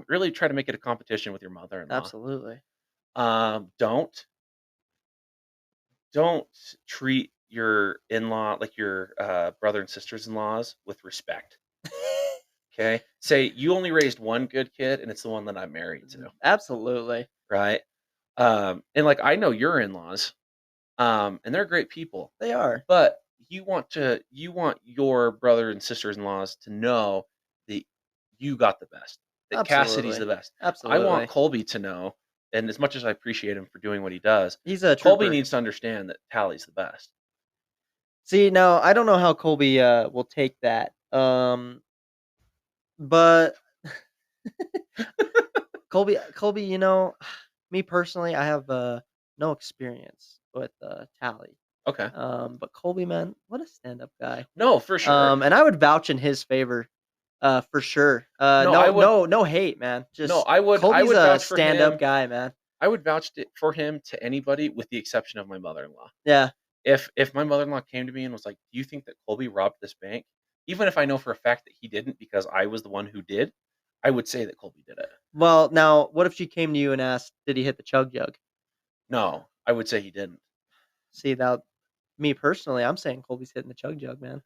really try to make it a competition with your mother-in-law. Absolutely. Don't treat your in-law like your brother and sisters-in-laws with respect. Okay, say you only raised one good kid, and it's the one that I'm married to. Absolutely. Right. And like I know your in-laws, and they're great people. They are. But you want your brother and sisters-in-laws to know that you got the best. That Absolutely. Cassidy's the best. Absolutely. I want Colby to know, and as much as I appreciate him for doing what he does, He's a trooper. Colby needs to understand that Tally's the best. See, now I don't know how Colby will take that. But Colby, me personally, I have no experience with Tally. Okay. But Colby, man, what a stand-up guy. No, for sure. And I would vouch in his favor, for sure. No hate, man. Just I would Colby's a vouch for stand-up him. guy, man. I would vouch for him to anybody with the exception of my mother-in-law. Yeah. If my mother-in-law came to me and was like, "Do you think that Colby robbed this bank?" Even if I know for a fact that he didn't because I was the one who did, I would say that Colby did it. Well, now, what if she came to you and asked, "Did he hit the chug jug?" No, I would say he didn't. See, now, me personally, I'm saying Colby's hitting the chug jug, man.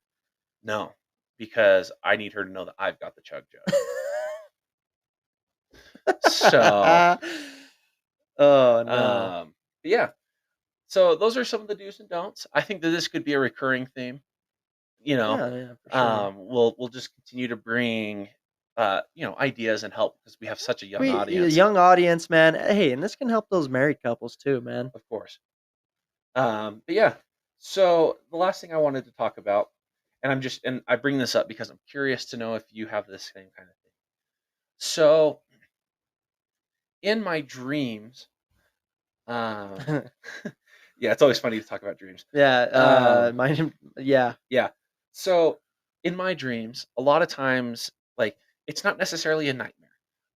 No, because I need her to know that I've got the chug jug. So, oh no. Yeah. So those are some of the do's and don'ts. I think that this could be a recurring theme. Yeah, for sure. We'll just continue to bring ideas and help because we have such a young audience. Young audience, man. Hey, and this can help those married couples too, man. Of course. But yeah. So the last thing I wanted to talk about, and I bring this up because I'm curious to know if you have this same kind of thing. So in my dreams, yeah, it's always funny to talk about dreams. Yeah, Yeah. So in my dreams, a lot of times, like, it's not necessarily a nightmare,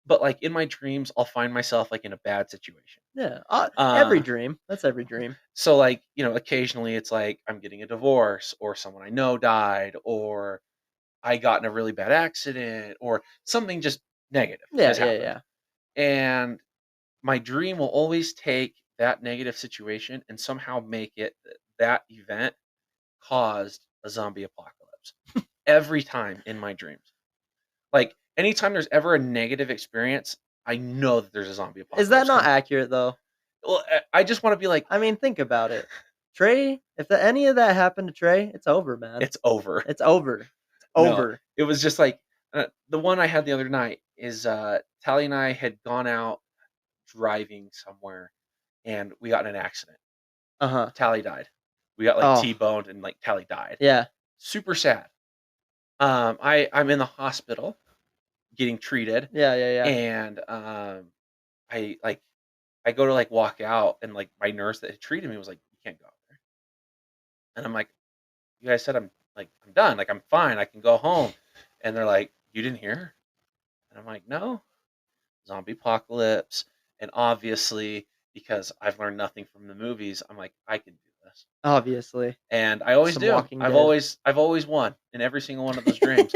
but like in my dreams, I'll find myself like in a bad situation. Yeah, every dream. That's every dream. So like, occasionally it's like I'm getting a divorce or someone I know died or I got in a really bad accident or something just negative has happened. Yeah. And my dream will always take that negative situation and somehow make it that event caused a zombie apocalypse every time in my dreams. Like anytime there's ever a negative experience, I know that there's a zombie apocalypse. Is that not accurate though? Well, I just want to be like, I mean, think about it. Trey, if any of that happened to Trey, it's over, man. It's over. It's over. It's over. No, it was just like the one I had the other night is Tally and I had gone out driving somewhere, and we got in an accident. Uh-huh. Tally died. We got like Oh. T-boned, and like Tally died. Yeah. Super sad. I'm in the hospital getting treated, Yeah, yeah, yeah. and I go to like walk out, and like my nurse that had treated me was like, "You can't go out there," and I'm like, "You guys said I'm done, like I'm fine, I can go home," and they're like, "You didn't hear?" And I'm like, "No, zombie apocalypse," and obviously because I've learned nothing from the movies, I'm like, I can do this, Obviously. and I always Some do. Walking I've Dead. always won in every single one of those dreams.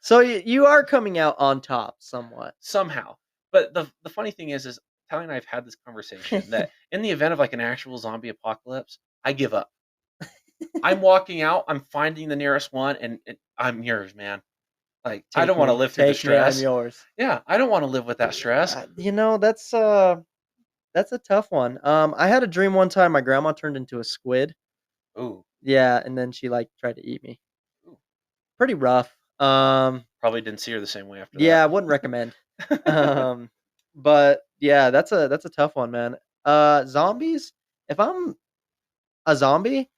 So you are coming out on top somewhat. Somehow. But the funny thing is Tally and I have had this conversation that in the event of like an actual zombie apocalypse, I give up. I'm walking out, I'm finding the nearest one, and I'm yours, man. Like I don't want to live through the Take me, I'm stress. yours. Yeah, I don't want to live with that stress. That's a tough one. I had a dream one time my grandma turned into a squid. Ooh, Yeah, and then she like tried to eat me. ooh. Pretty rough. Probably didn't see her the same way after Yeah, I that. wouldn't recommend. But yeah, that's a tough one, man. Zombies. If I'm a zombie,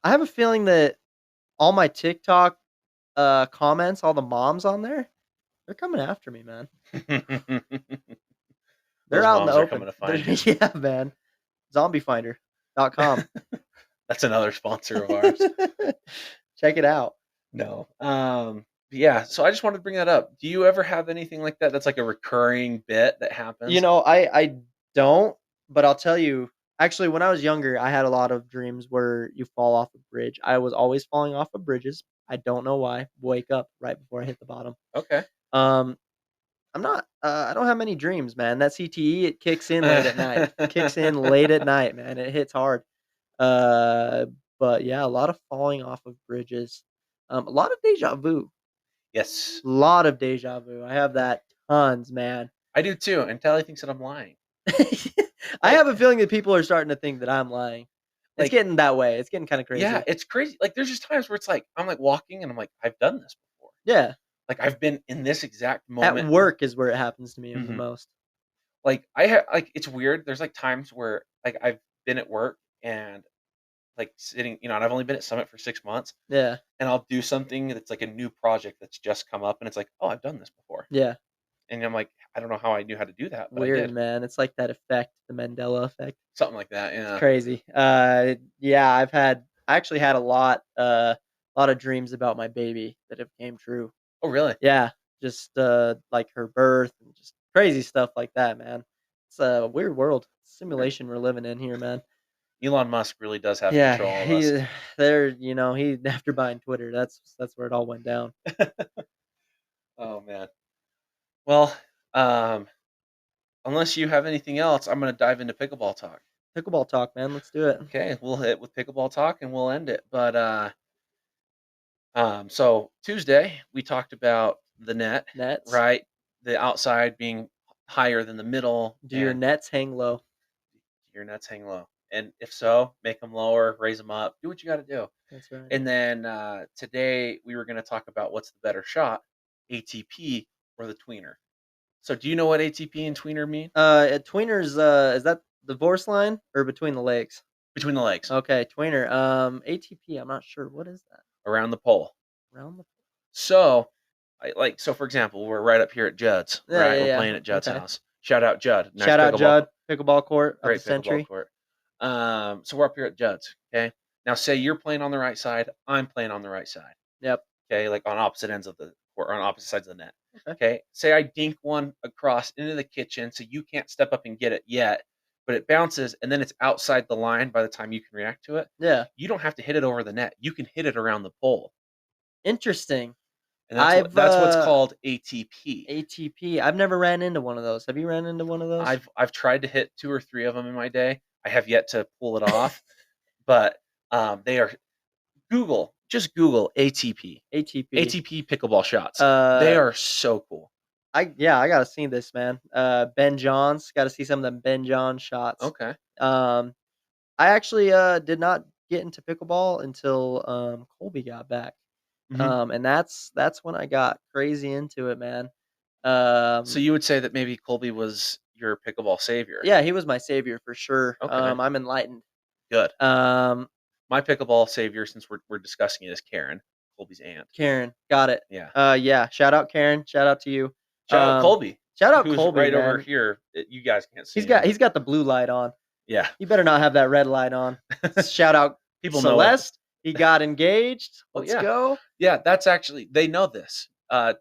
I have a feeling that all my TikTok comments, all the moms on there, they're coming after me, man. They're Those out in the moms are open. coming to find you. Yeah, man. Zombiefinder.com. That's another sponsor of ours. Check it out. No. Yeah, so I just wanted to bring that up. Do you ever have anything like that that's like a recurring bit that happens? You know, I don't, but I'll tell you. Actually, when I was younger, I had a lot of dreams where you fall off a bridge. I was always falling off of bridges. I don't know why. Wake up right before I hit the bottom. Okay. I'm not. I don't have many dreams, man. That CTE it kicks in late at night. Kicks in late at night, man. It hits hard. Uh, but yeah, a lot of falling off of bridges. A lot of deja vu. Yes. A lot of deja vu. I have that tons, man. I do too, and Tally thinks that I'm lying. I have a feeling that people are starting to think that I'm lying. It's Like- getting that way. It's getting kind of crazy. Yeah, it's crazy. Like there's just times where it's like I'm like walking and I'm like, I've done this before. Yeah. Like I've been in this exact moment. At work is where it happens to me the Mhm. most. Like I have like it's weird. There's like times where like I've been at work and like sitting, and I've only been at Summit for 6 months, Yeah. and I'll do something that's like a new project that's just come up, and it's like, oh, I've done this before, Yeah. and I'm like, I don't know how I knew how to do that, but I Weird, did. man. It's like that effect, the Mandela effect. Something like that. It's Yeah. crazy. Yeah, I actually had a lot of dreams about my baby that have came true. Oh, really? Yeah, just like her birth and just crazy stuff like that, man. It's a weird world simulation we're living in here, man. Elon Musk really does have Yeah, control of us. he after buying Twitter, that's where it all went down. Oh man. Well, unless you have anything else, I'm going to dive into pickleball talk. Pickleball talk, man. Let's do it. Okay, we'll hit with pickleball talk and we'll end it. But so Tuesday we talked about the net, Nets. right? The outside being higher than the middle. Do your and nets hang low? your nets hang low? And if so, make them lower, raise them up, do what you got to do. That's right. And then today we were going to talk about what's the better shot, ATP or the tweener. So do you know what ATP and tweener mean? Tweener's is that the divorce line or between the legs? Between the legs, Okay, tweener. ATP. I'm not sure. What is that? around the pole. Around the. So, so for example, we're right up here at Judd's, Yeah, right? yeah, We're yeah. playing at Judd's Okay. house. Shout out Judd. Nice Shout out pickleball- Judd. Pickleball court of the Great century. pickleball court. So we're up here at Judd's. Okay. Now, say you're playing on the right side, I'm playing on the right side. Yep. Okay, like on opposite ends of the court, or on opposite sides of the net. Okay. Okay. Say I dink one across into the kitchen, so you can't step up and get it yet, but it bounces and then it's outside the line by the time you can react to it. Yeah. You don't have to hit it over the net. You can hit it around the pole. Interesting. And that's what's called ATP. ATP. I've never ran into one of those. Have you ran into one of those? I've tried to hit 2 or 3 of them in my day. I have yet to pull it off, but they are just Google ATP. ATP pickleball shots. They are so cool. I gotta see this, man. Ben Johns. Gotta see some of them Ben Johns shots. Okay. I actually did not get into pickleball until Colby got back. Mhm. And that's when I got crazy into it, man. So you would say that maybe Colby was your pickleball savior. Yeah, he was my savior for sure. Okay. I'm enlightened. Good. Um, My pickleball savior, since we're discussing it, is Karen, Colby's aunt. Karen, got it. Yeah. Yeah. Shout out Karen. Shout out to you. Shout out Colby. Shout out who's Colby, right man. over here. You guys can't see. He's got the blue light on. Yeah. He better not have that red light on. Shout out People Celeste. know He got engaged. Oh, Let's yeah. go. Yeah, that's actually they know this.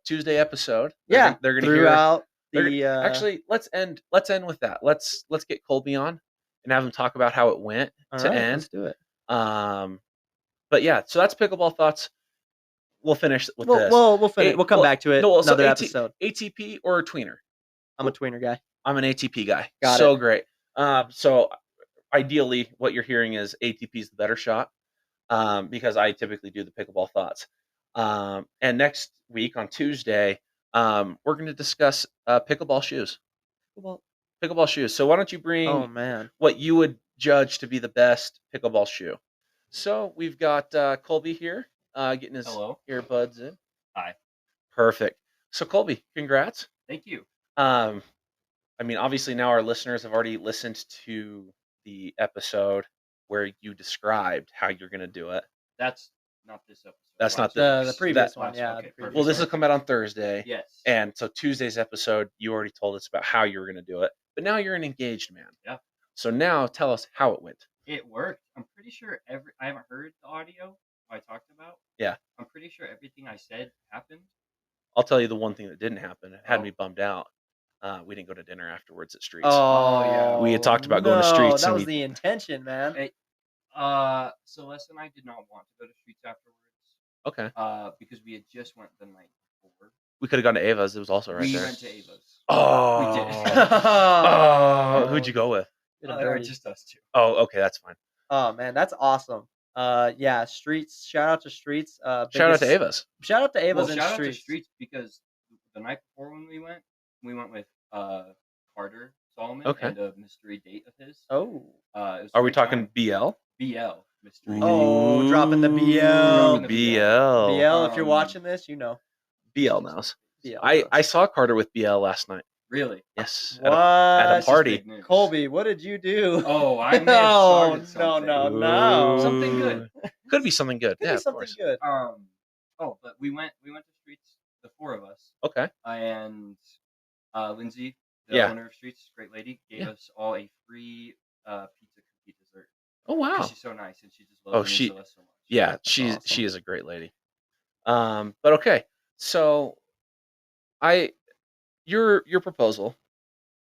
Tuesday episode. They're gonna hear. Throughout the Actually, let's end with that. Let's get Colby on and have him talk about how it went all to right, end. let's do it. But yeah, so that's pickleball thoughts. We'll finish with this. We'll finish. We'll come back to it. So Another episode. ATP or a tweener? I'm a tweener guy. I'm an ATP guy. Got so it. great. So ideally, what you're hearing is ATP is the better shot because I typically do the pickleball thoughts. And next week on Tuesday, we're going to discuss pickleball shoes. Pickleball shoes. So why don't you bring what you would judge to be the best pickleball shoe? So we've got Colby here getting his earbuds in. Hi. Perfect. So Colby, congrats. Thank you. I mean, obviously now our listeners have already listened to the episode where you described how you're going to do it. That's not this episode. That's not the previous one. Yeah. Okay, the Well, this will come out on Thursday. Yes. And so Tuesday's episode, you already told us about how you were going to do it. But now you're an engaged man. Yeah. So now tell us how it went. It worked. I'm pretty sure I haven't heard the audio I talked about. Yeah. I'm pretty sure everything I said happened. I'll tell you the one thing that didn't happen. It had Oh. me bummed out. We didn't go to dinner afterwards at Streets. Oh, yeah. We had talked about going to Streets That and was we- the intention, man. Hey, Celeste and I did not want to go to Streets afterwards. Okay. Because we had just went the night before. We could have gone to Ava's. It was also right we there. went to Ava's. Oh. We did. Oh. Who'd you go with? Did it Or dirty. just us two. Oh, okay. That's fine. Oh man, that's awesome. Yeah, Streets. Shout out to Streets. Shout out to biggest- Ava's. Shout out to Ava's Well, and shout out to Streets. Streets because the night before when we went with Carter Solomon Okay. and a mystery date of his. Oh. It was Are we free talking time. BL? BL mystery? Oh, dropping the BL. Dropping the BL. BL, if you're Um, watching this, you know. BL knows. BL. I saw Carter with BL last night. Really? Yes. What? At a This is party. big news. Colby, what did you do? Oh, I may have No, started no, something. no. Something good. Could be something good. Could Yeah, be of something course. good. But we went to Streets, the four of us, Okay. and Lindsay, the Yeah. owner of Streets, great lady, gave us all a free pizza cookie dessert. Oh 'Cause wow. she's so nice and she just loves me and Celeste so much. Yeah, That's she awesome. is a great lady. But okay. So your proposal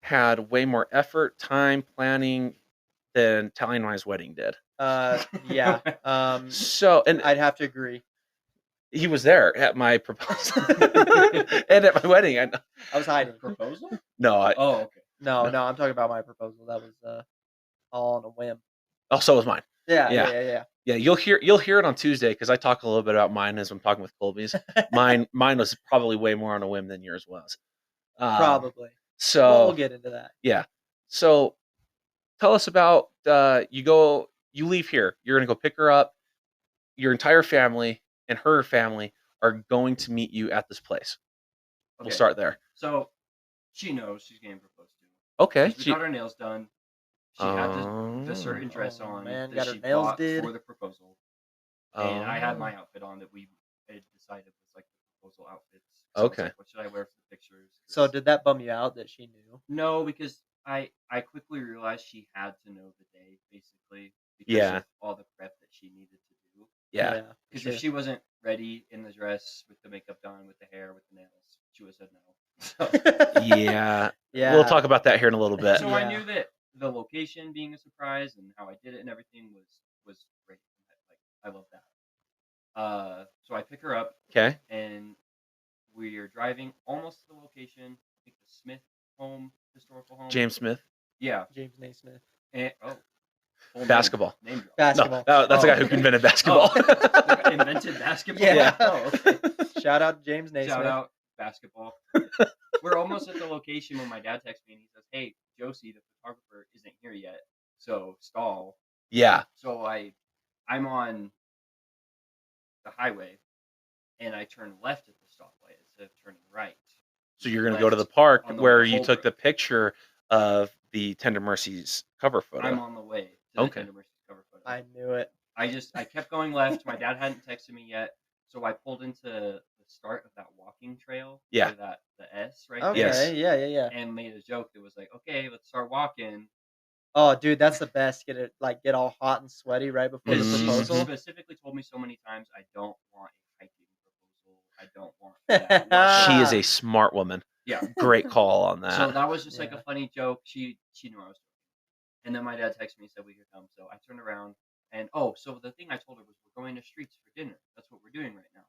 had way more effort, time, planning than Tally and I's wedding did. Yeah. So and I'd have to agree. he was there at my proposal and at my wedding. I was hiding. Proposal? No, Oh, okay. No, I'm talking about my proposal. That was all on a whim. oh, so was mine. Yeah, Yeah. yeah. Yeah, you'll hear it on Tuesday because I talk a little bit about mine as I'm talking with Colby's. Mine was probably way more on a whim than yours was. Probably. So Well, we'll get into that. yeah. So tell us about you leave here. You're gonna go pick her up. Your entire family and her family are going to meet you at this place. We'll Okay. start there. So she knows she's getting proposed to. Okay. 'Cause we got her nails done. She had the certain dress Oh, on man, that got her she nails bought did. for the proposal. And I had my outfit on that we had decided was like the proposal outfits. So I was Okay. like, what should I wear for the pictures? So 'Cause- did that bum you out that she knew? No, because I quickly realized she had to know the day, basically. Because Yeah. of all the prep that she needed to do. yeah. Because sure. if she wasn't ready in the dress with the makeup done, with the hair, with the nails, she would have said no. So, Yeah. Yeah. We'll talk about that here in a little bit. so Yeah. I knew that the location being a surprise and how I did it and everything was great. Like I love that. So I pick her up Okay. and we are driving almost to the location. I think the Smith home, historical home. James Smith. Yeah. James Naismith. And, full Basketball. Name drop. Basketball. No, that's the Oh. guy who invented basketball. Oh, invented basketball. Yeah. Oh, okay. Shout out to James Naismith. Shout out basketball. We're almost at the location when my dad texts me and he says, "Hey, Josie, the photographer, isn't here yet, so stall." Yeah. So I'm on the highway, and I turn left at the stoplight instead of turning right. So you're gonna go to the West park on the where way to you took Holbrook. the picture of the Tender Mercies cover photo. I'm on the way to the Okay. Tender Mercies cover photo. I knew it. I kept going left. My dad hadn't texted me yet, so I pulled into the start of that walking trail. Yeah. Where the S right Okay. Yes. Yeah. and made a joke that was like, okay, let's start walking. Oh, dude, that's the best. Get all hot and sweaty right before the And she proposal. specifically told me so many times, I don't want a hiking proposal. I don't want that. She is a smart woman. Yeah. Great call on that. So that was just like Yeah. a funny joke. She knew I was joking. And then my dad texted me and said, we could come. So I turned around and so the thing I told her was, we're going to Streets for dinner. That's what we're doing right now.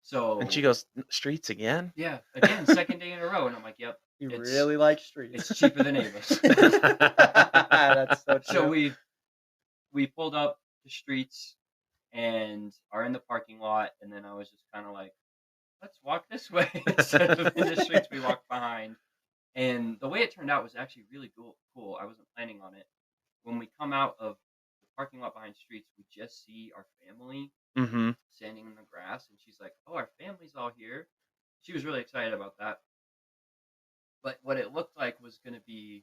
So And she goes, Streets again? yeah, again, second day in a row. And I'm like, yep. You It's- really like streets. It's cheaper than Avis. That's so true. So we pulled up the Streets and are in the parking lot, and then I was just kind of like, let's walk this way instead of in the Streets. We walked behind, and the way it turned out was actually really cool. I wasn't planning on it. When we come out of the parking lot behind Streets, we just see our family Mm-hmm. standing in the grass, and she's like, oh, our family's all here. She was really excited about that. But what it looked like was going to be,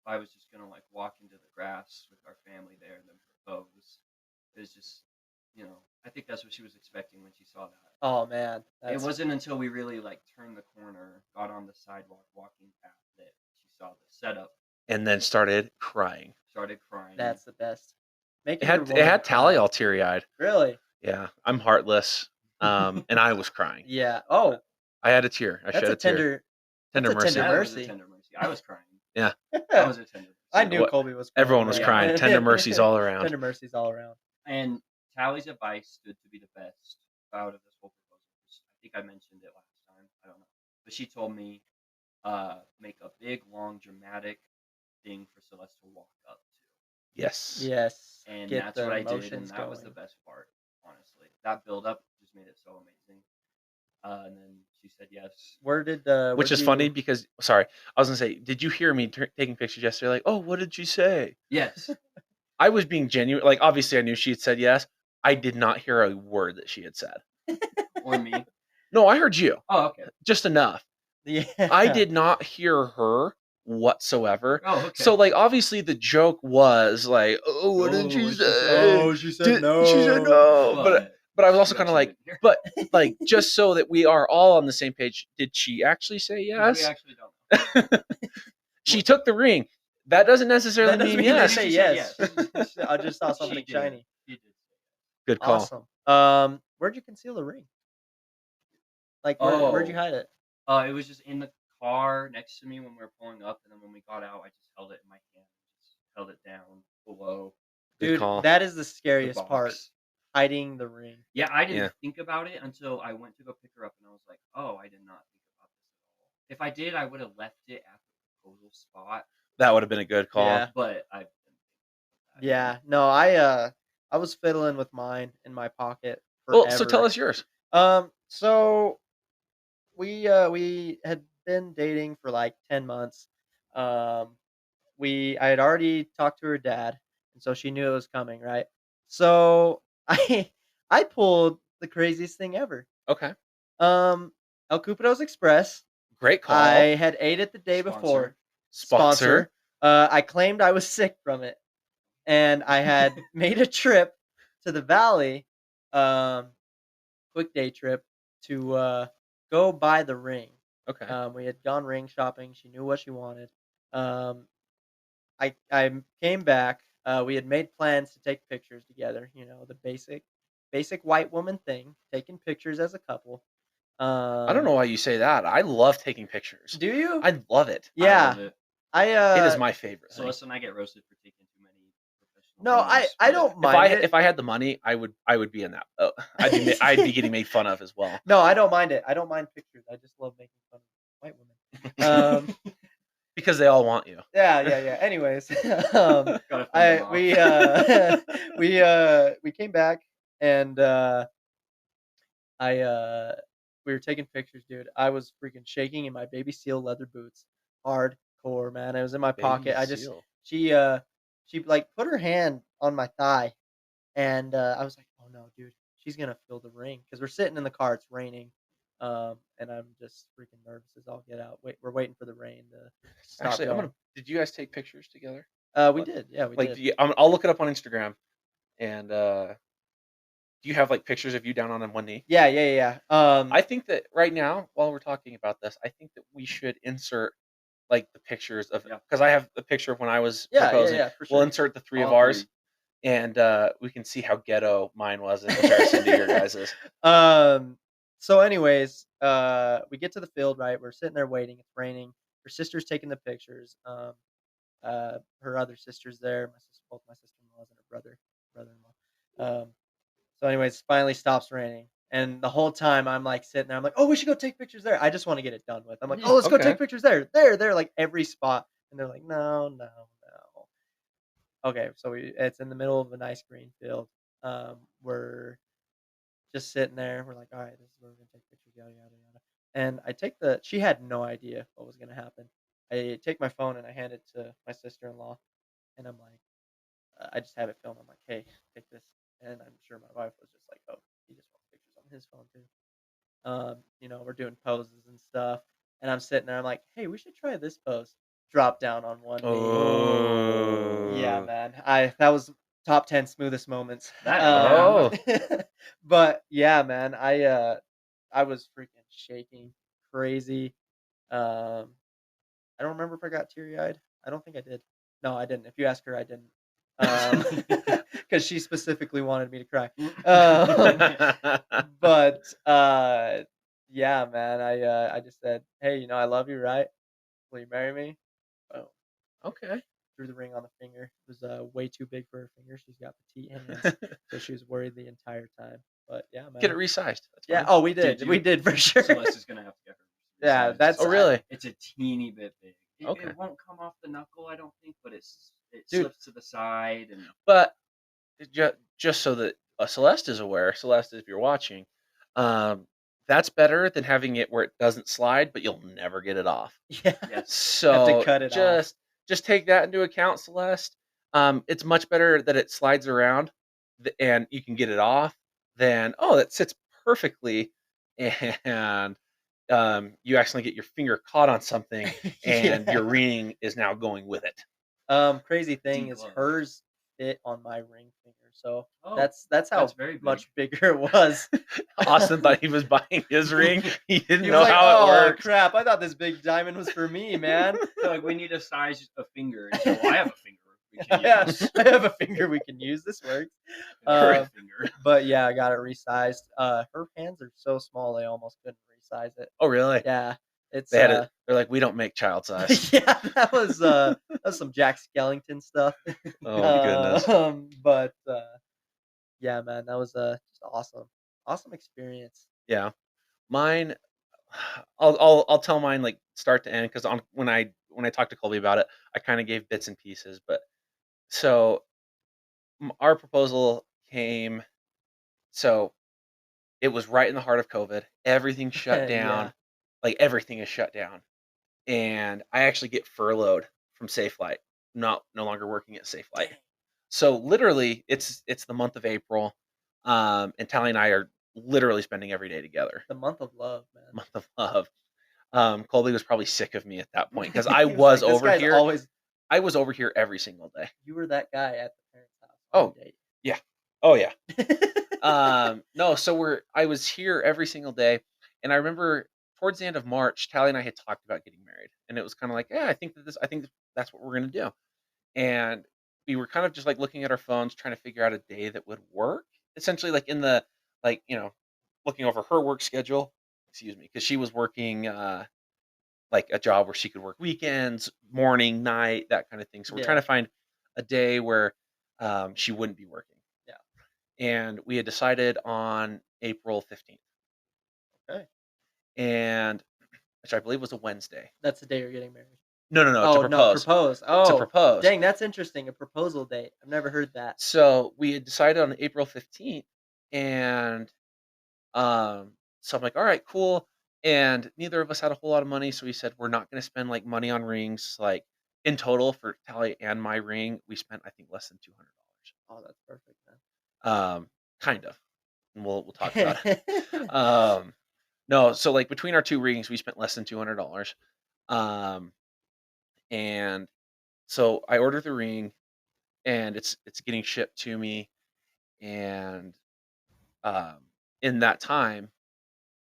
I was just going to like walk into the grass with our family there and then propose. It was just, I think that's what she was expecting when she saw that. Oh man, It wasn't until we really like turned the corner, got on the sidewalk, walking path, that she saw the setup, And then started crying. started crying. that's the best. It had Tally all teary-eyed. Really? Yeah, I'm heartless. And I was crying. Yeah. Oh, I had a tear. I that's shed a a tear. tender. Tender that's a mercy. tender That was a mercy. tender mercy. I was crying. Yeah. That was a tender mercy. I knew What- Colby was. Crying, Everyone was but- crying. Tender mercies all around. Tender mercies all around. And Tally's advice stood to be the best out of this whole proposal. I think I mentioned it last time. I don't know. But she told me, make a big, long, dramatic thing for Celeste to walk up to. Yes. Yes. And get that's the what I did, and emotions that was the going. best part, honestly. That build up just made it so amazing. And then she said yes. Where did Which where'd is funny because, sorry, I was going to say, did you hear me taking pictures yesterday? Like, oh, what did she say? Yes. I was being genuine. Like, obviously, I knew she had said yes. I did not hear a word that she had said. Or me. No, I heard you. Oh, okay. Just enough. Yeah. I did not hear her whatsoever. Oh, okay. So, like, obviously, the joke was like, oh, what did she say? she said She said no. But I was also you kind of actually like, didn't hear. but like, just so that we are all on the same page, did she actually say We yes? actually don't know. She took the ring. That doesn't necessarily That doesn't mean mean yes. they say She yes. said I just saw She something did. shiny. She did. Good call. Awesome. Where'd you conceal the ring? Like, where'd you Oh. hide it? It was just in the car next to me when we were pulling up, and then when we got out, I just held it in my hand, just held it down below Good Dude, call. that is the the scariest part. box. Hiding the ring. Yeah, I didn't Yeah. think about it until I went to go pick her up, and I was like, oh, I did not think about this at all. If I did, I would have left it at the proposal spot, That would have been a good call. Yeah. but I didn't think about that. Yeah. No, I was fiddling with mine in my pocket Well, forever. so tell us yours. So we had been dating for like 10 months. I had already talked to her dad, and so she knew it was coming, right? So I pulled the craziest thing ever. Okay. El Cupido's Express. Great call. I had ate it the day before. Sponsor. I claimed I was sick from it, and I had made a trip to the valley, quick day trip to go buy the ring. Okay. We had gone ring shopping. She knew what she wanted. I came back. We had made plans to take pictures together. You know, the basic white woman thing, taking pictures as a couple. I don't know why you say that. I love taking pictures. Do you? I love it. I Yeah. love it. It is my favorite thing. Celeste and I get roasted for taking too many professional No, I photos, don't but mind it. If I had the money, I would be in that. Oh, I'd be getting made fun of as well. No, I don't mind it. I don't mind pictures. I just love making fun of white women. Because they all want you. Yeah. Anyways, gotta fend them off. we came back and we were taking pictures, dude. I was freaking shaking in my baby seal leather boots, hardcore, man. It was in my pocket. She like put her hand on my thigh, and I was like, oh no, dude, she's gonna feel the ring because we're sitting in the car. It's raining. And I'm just freaking nervous as all get out. We're waiting for the rain to stop Actually, going. Did you guys take pictures together? We did. Yeah, we Like, did. I'll look it up on Instagram. And do you have like pictures of you down on one knee? Yeah. I think that right now, while we're talking about this, I think that we should insert like the pictures of, Yeah. because I have the picture of when I was Yeah, proposing. for We'll sure. insert the three of All ours, three. and we can see how ghetto mine was in comparison to your guys's. So anyways, we get to the field, right? We're sitting there waiting. It's raining. Her sister's taking the pictures. Her other sister's there. Both my sister-in-laws and her brother-in-law. So anyways, finally stops raining. And the whole time I'm like sitting there, I'm like, oh, we should go take pictures there. I just want to get it done with. I'm like, oh, let's go Okay. take pictures there, like every spot. And they're like, no. Okay, so it's in the middle of a nice green field. We're just sitting there. We're like, all right, this is where we're gonna take pictures, yada yada yada. And she had no idea what was gonna happen. I take my phone and I hand it to my sister-in-law, and I'm like, I just have it filmed. I'm like, hey, take this. And I'm sure my wife was just like, oh, he just wants pictures on his phone too. We're doing poses and stuff, and I'm sitting there. I'm like, hey, we should try this pose. Drop down on one knee. Oh. Yeah, man. That was top 10 smoothest moments. That But yeah, man, I was freaking shaking crazy. I don't remember if I got teary-eyed. I don't think I did. No, I didn't. If you ask her, I didn't. Because she specifically wanted me to cry. But yeah, man, I just said, hey, I love you, right? Will you marry me? Boom. Okay. Threw the ring on the finger. It was way too big for her finger. She's got petite hands, so she was worried the entire time. But yeah, man. Get it resized. That's Yeah. fine. Oh, we did. Did We you? did for sure. Celeste is gonna have to get her. Yeah, resized. that's. Oh, really? It's a teeny bit big. Okay. It won't come off the knuckle, I don't think, but it Dude. slips to the side and. But just so that Celeste is aware, Celeste, if you're watching, that's better than having it where it doesn't slide, but you'll never get it off. Yeah. Yes. So cut it off. just take that into account, Celeste. It's much better that it slides around and you can get it off than, oh, that sits perfectly and you accidentally get your finger caught on something and your ring is now going with it. Crazy thing is Deglove. hers fit on my ring finger, so Oh, that's how that's very big. much bigger it was. Austin thought he was buying his ring. He didn't He know was like, how oh, it worked. crap! I thought this big diamond was for me, man. So, like, we need to size a finger. And so, I have a finger. We can Yeah, use. I have a finger we can use. This works. A finger. But yeah, I got it resized. Her hands are so small they almost couldn't resize it. Oh, really? Yeah, it's They had it. They're like, we don't make child size. yeah, that was some Jack Skellington stuff. Oh my goodness. But yeah, man, that was just awesome experience. Yeah, mine. I'll tell mine like start to end because when I talked to Colby about it, I kind of gave bits and pieces. But so our proposal came. So it was right in the heart of COVID. Everything shut down. Yeah. Like everything is shut down, and I actually get furloughed from Safelight. No longer working at Safelight. So literally, it's the month of April, and Tally and I are literally spending every day together. The month of love, man. Month of love. Colby was probably sick of me at that point because I He was like, "This over guy's here. Always, I was over here every single day. you were that guy at the parents' house. Oh, yeah. Oh yeah. Yeah. No, so I was here every single day, and I remember towards the end of March, Tally and I had talked about getting married, and it was kind of like, yeah, I think that's what we're gonna do, and we were kind of just like looking at our phones, trying to figure out a day that would work. Essentially, like in the looking over her work schedule. Excuse me, because she was working like a job where she could work weekends, morning, night, that kind of thing. So we're trying to find a day where she wouldn't be working. Yeah. And we had decided on April 15th. Okay. And which I believe was a Wednesday. That's the day you're getting married. No, Oh, to propose. No, propose. Oh, to propose. Dang, that's interesting. A proposal date. I've never heard that. So we had decided on April 15th, and so I'm like, all right, cool. And neither of us had a whole lot of money, so we said we're not going to spend like money on rings. Like in total for Tally and my ring, we spent I think less than $200. Oh, that's perfect, man. Kind of. And we'll talk about it. No, so like between our 2 rings, we spent less than $200. Um, and so I ordered the ring, and it's getting shipped to me, and um, in that time,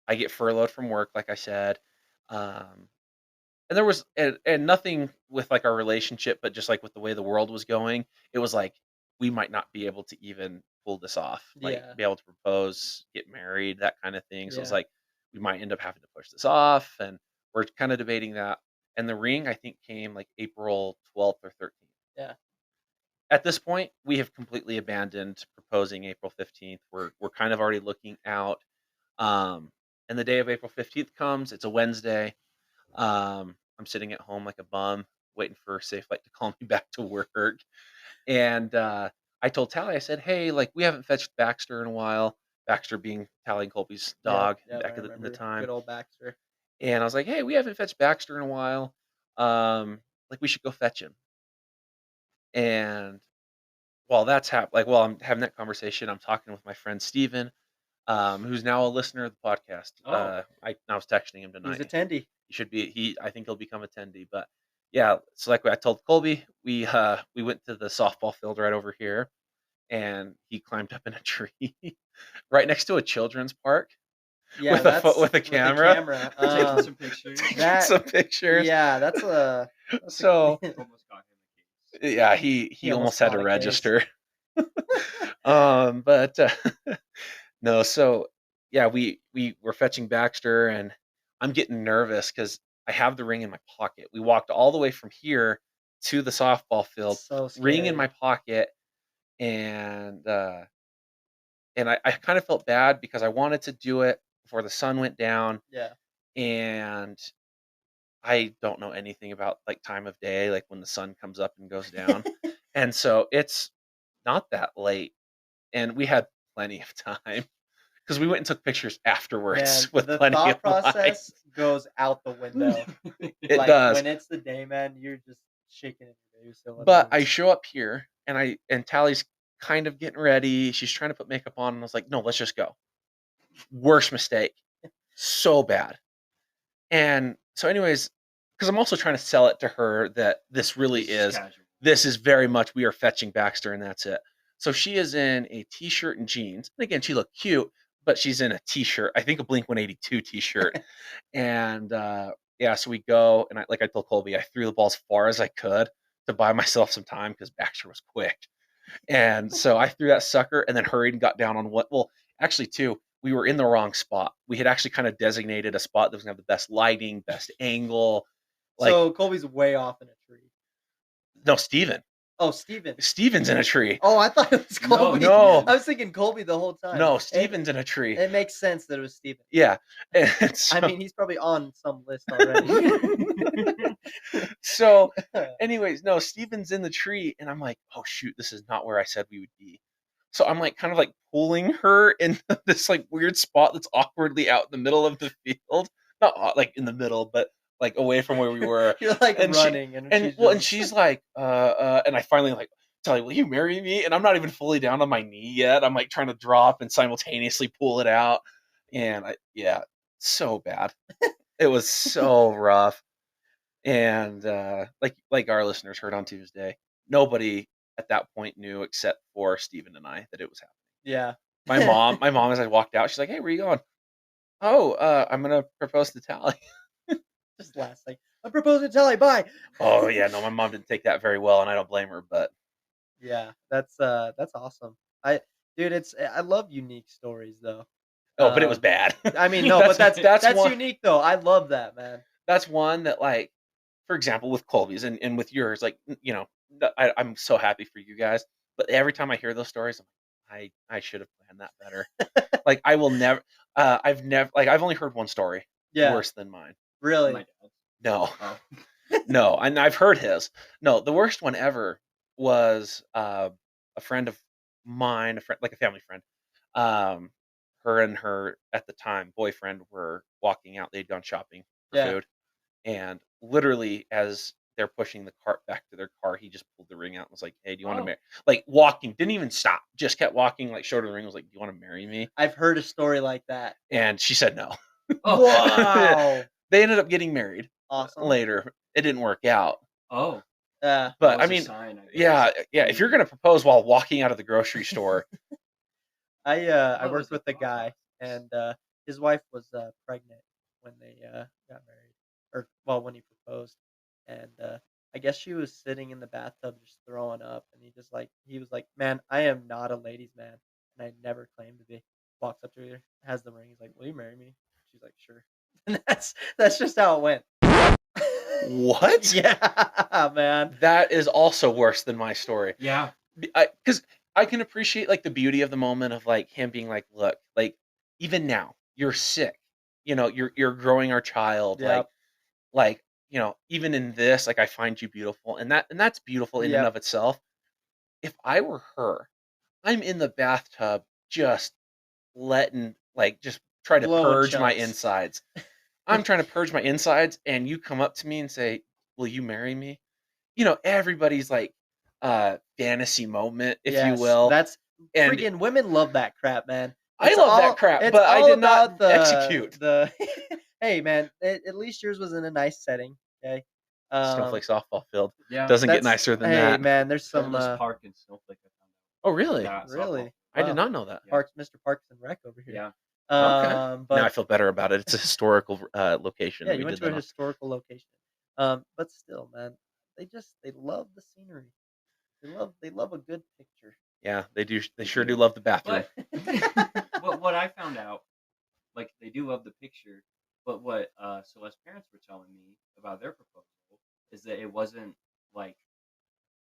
I get furloughed from work, like I said. Um, and there was and nothing with like our relationship, but just like with the way the world was going, it was like we might not be able to even pull this off, like Yeah. be able to propose, get married, that kind of thing. So it's Yeah. like we might end up having to push this off, and we're kind of debating that. And the ring, I think, came like April 12th or 13th. Yeah. At this point, we have completely abandoned proposing April 15th. We're kind of already looking out. Um, and the day of April 15th comes. It's a Wednesday. I'm sitting at home like a bum, waiting for Safe Flight to call me back to work. And I told Tally, I said, "Hey, like we haven't fetched Baxter in a while." Baxter being Tally and Colby's dog Yep, back I in the remember. time. Good old Baxter. And I was like, "Hey, we haven't fetched Baxter in a while. Like we should go fetch him." And while that's while I'm having that conversation, I'm talking with my friend Steven, who's now a listener of the podcast. Oh. I was texting him He's tonight. a Tendy. He should be. I think he'll become a Tendy. But yeah, so like I told Colby, we went to the softball field right over here, and he climbed up in a tree right next to a children's park Yeah, with that's with a the camera, camera. Taking some pictures. taking That- some pictures. Yeah, that's a So Almost got him a case. yeah, he He almost almost had to caught a case. register. But no, so yeah, we were fetching Baxter, and I'm getting nervous because I have the ring in my pocket. We walked all the way from here to the softball field, so ring in scary. my pocket, and I kind of felt bad because I wanted to do it before the sun went down, Yeah. and I don't know anything about like time of day, like when the sun comes up and goes down, and so it's not that late, and we had plenty of time because we went and took pictures afterwards Man, with the plenty thought of light. process goes out the window. It like does. when it's the day, man, you're just shaking in your boots. So But I show up here, and Tally's kind of getting ready. She's trying to put makeup on, and I was like, "No, let's just go." Worst mistake, so bad. And so, anyways, because I'm also trying to sell it to her that this really is casual. this is very much we are fetching Baxter, and that's it. So she is in a t-shirt and jeans. And again, she looked cute, but she's in a t-shirt. I think a Blink 182 t-shirt. And yeah, so we go, and I told Colby, I threw the ball as far as I could to buy myself some time because Baxter was quick. And so I threw that sucker and then hurried and got down on what? Well, actually, too, we were in the wrong spot. We had actually kind of designated a spot that was going to have the best lighting, best angle. Like, so Colby's way off in a tree. no, Steven. Oh, Steven. Steven's in a tree. Oh, I thought it was No, Colby. no. I was thinking Colby the whole time. No, Steven's in a tree. It makes sense that it was Steven. Yeah. And so, I mean, he's probably on some list already. so anyways, no, Steven's in the tree, and I'm like, oh shoot, this is not where I said we would be. So I'm like kind of like pulling her in this like weird spot that's awkwardly out in the middle of the field. Not like in the middle, but like away from where we were. You're like And running, and she's like, and I finally like tell you, will you marry me? And I'm not even fully down on my knee yet. I'm like trying to drop and simultaneously pull it out. And so bad. It was so rough. And like our listeners heard on Tuesday, nobody at that point knew except for Steven and I that it was happening. Yeah. My mom, as I walked out, she's like, "Hey, where you going?" "Oh, I'm gonna propose to Tally." Just last thing. I'm proposing to Tally. Bye. Oh yeah, no, my mom didn't take that very well, and I don't blame her. But Yeah, that's awesome. I love unique stories though. but it was bad. I mean, no, but that's one, unique though. I love that, man. That's one that, like, for example, with Colby's and with yours, like, you know, I'm so happy for you guys. But every time I hear those stories, I should have planned that better. Like, I will never. I've never I've only heard one story Yeah. worse than mine. Really? My dad. No, Oh. no, and I've heard his. No, the worst one ever was a friend of mine, like a family friend. Her and her at the time boyfriend were walking out. They'd gone shopping for Yeah. food, and literally as they're pushing the cart back to their car, he just pulled the ring out and was like, "Hey, do you want to Oh. marry?" Like walking, didn't even stop, just kept walking. Like showed her the ring, was like, "Do you want to marry me?" I've heard a story like that. And she said no. Oh. Wow. They ended up getting married Awesome. later. It didn't work out. Oh. Yeah. But That was I a mean, sign, I guess. yeah. If you're gonna propose while walking out of the grocery store, I Well, it worked was a with a guy, process. and his wife was pregnant when they got married, or well, when he proposed, and I guess she was sitting in the bathtub just throwing up, and he was like, "Man, I am not a ladies' man, and I never claimed to be." Walks up to her, has the ring. He's like, "Will you marry me?" She's like, "Sure." And that's just how it went. what? Yeah, man. That is also worse than my story. Yeah. Because I can appreciate like the beauty of the moment of like him being like, look, like even now you're sick, you're growing our child, Yep. like even in this, like I find you beautiful, and that's beautiful in and Yep. of itself. If I were her, I'm in the bathtub just letting like just try to Blowing purge my chunks. insides. I'm trying to purge my insides, and you come up to me and say, "Will you marry me?" Everybody's like fantasy moment, if you Yes, will. that's And freaking women love that crap, man. I love that crap, It's but I all did not about the execute. Hey, man, at least yours was in a nice setting. Okay. Snowflake softball field. Yeah. Doesn't get That's nicer than hey, that. man. There's some Oldest park in Snowflake, I found Oh, out. really? Yeah, softball. really. I did Wow. not know that. Yeah. Parks, Mr. Parks and Rec over here. Yeah. Okay. Now I But feel better about it. It's a historical location. yeah, that you we went did to a that on. historical location. But still, man, they love the scenery. They love a good picture. Yeah, they do. They They sure do do. love the bathroom. But what I found out, like they do love the picture, but what Celeste's parents were telling me about their proposal is that it wasn't like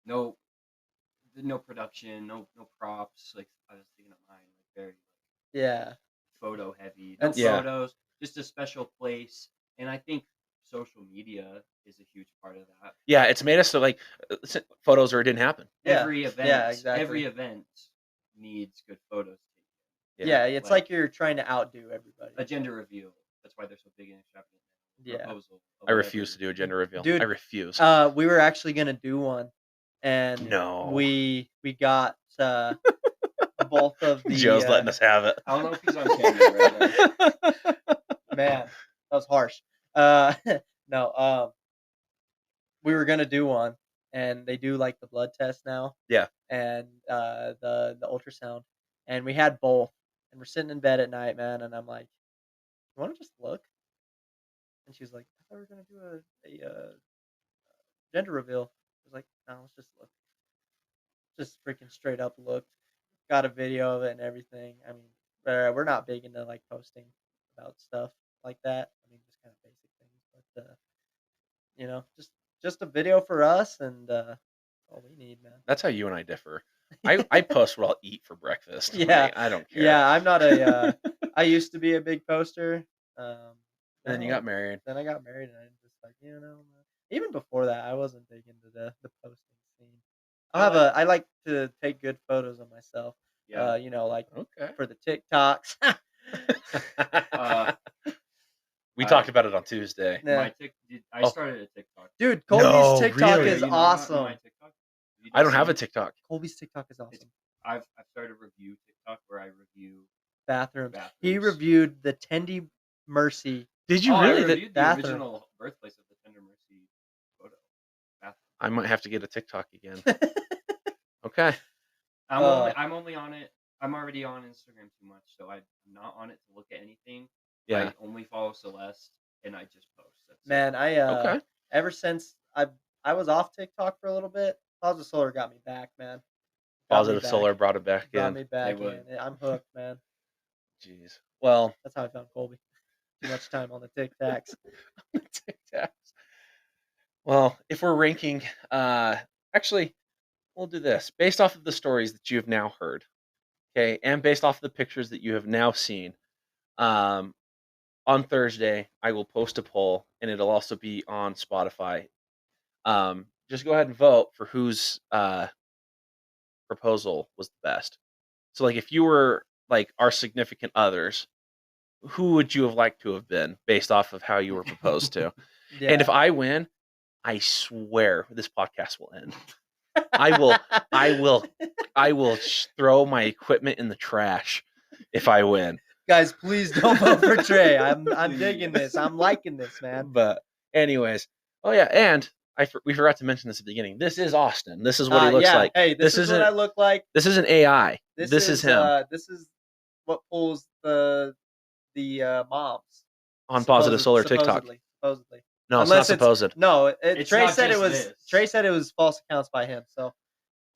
no production, no props. Like I was thinking of mine, like very Yeah. photo heavy, no That's Yeah. photos, just a special place. And I think social media is a huge part of that. Yeah, it's made us so like photos or it didn't happen. Yeah. Every event, Yeah, exactly. every event needs good photos taken. Yeah, it's like you're trying to outdo everybody. A gender reveal. That's why they're so big and extravagant. Yeah. Proposal. I refuse to do a gender reveal. Dude, I refuse. We were actually gonna do one, and No. we got both of the. Joe's letting us have it. I don't know if he's on camera right now. Man, that was harsh. No, we were gonna do one, and they do like the blood test now. Yeah. And the ultrasound, and we had both, and we're sitting in bed at night, man, and I'm like, "You want to just look?" And she's like, "I thought we were gonna do a gender reveal." I was like, "No, let's just look." Just freaking straight up looked. Got a video of it and everything. I mean, we're not big into like posting about stuff like that. I mean, just kind of basic things, but just a video for us, and all we need, man. That's how you and I differ. I post what I'll eat for breakfast. Yeah. I don't care. Yeah, I'm not a. I used to be a big poster. And then you got married. Then I got married, and I just like even before that, I wasn't big into the posting scene. I like to take good photos of myself. Yeah. Like Okay. for the TikToks. We talked about it on Tuesday. Yeah. I started a TikTok. Dude, Colby's No, TikTok really? is You know awesome. my TikTok? You I don't just have a seen it? TikTok. Colby's TikTok is awesome. I've started a review TikTok where I review Bathrooms. bathrooms. He reviewed the Tendy Mercy. Did you I really? reviewed the bathroom. original birthplace of the Tender Mercy photo. Bathroom. I might have to get a TikTok again. Okay. I'm only on it. I'm already on Instagram too much, so I'm not on it to look at anything. Yeah. I only follow Celeste, and I just post. That's it. Man, Okay. ever since I was off TikTok for a little bit, Positive Solar got me back, man. Positive Solar brought it back Got in. me back They would. in. I'm hooked, man. Jeez. Well, That's how I found Colby. Too much time on the TikToks. TikToks. Well, if we're ranking, actually, we'll do this based off of the stories that you have now heard, okay, and based off of the pictures that you have now seen. On Thursday, I will post a poll, and it'll also be on Spotify. Just go ahead and vote for whose proposal was the best. So, like, if you were like our significant others, who would you have liked to have been based off of how you were proposed to? Yeah. And if I win, I swear this podcast will end. I will throw my equipment in the trash if I win. Guys, please don't vote for Trey. I'm digging this. I'm liking this, man. But anyways, oh yeah, and we forgot to mention this at the beginning. This is Austin. This is what he looks like. Hey, this is what I look like. This isn't AI. This is him This is what pulls the moms on Positive Solar TikTok. Supposedly. No, it's not supposed. No, It's Trey not said it just was. this. Trey said it was false accounts by him. So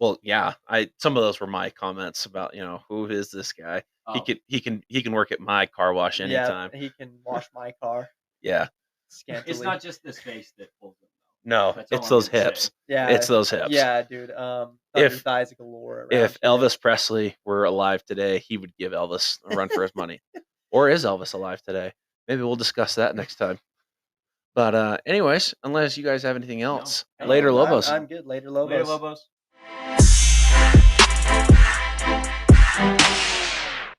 Well, yeah, some of those were my comments about who is this guy? Oh. He can work at my car wash anytime. yeah, he can wash my car. Yeah. Scantily. It's not just this face that pulls him. No, That's all it's I'm those gonna hips. say. Yeah, It's those hips. Yeah, dude. If- thighs galore. around If here. Elvis Presley were alive today, he would give Elvis a run for his money. Or is Elvis alive today? Maybe we'll discuss that next time. But anyways, unless you guys have anything else, No. later Lobos. I'm good. Later, Lobos. Later, Lobos.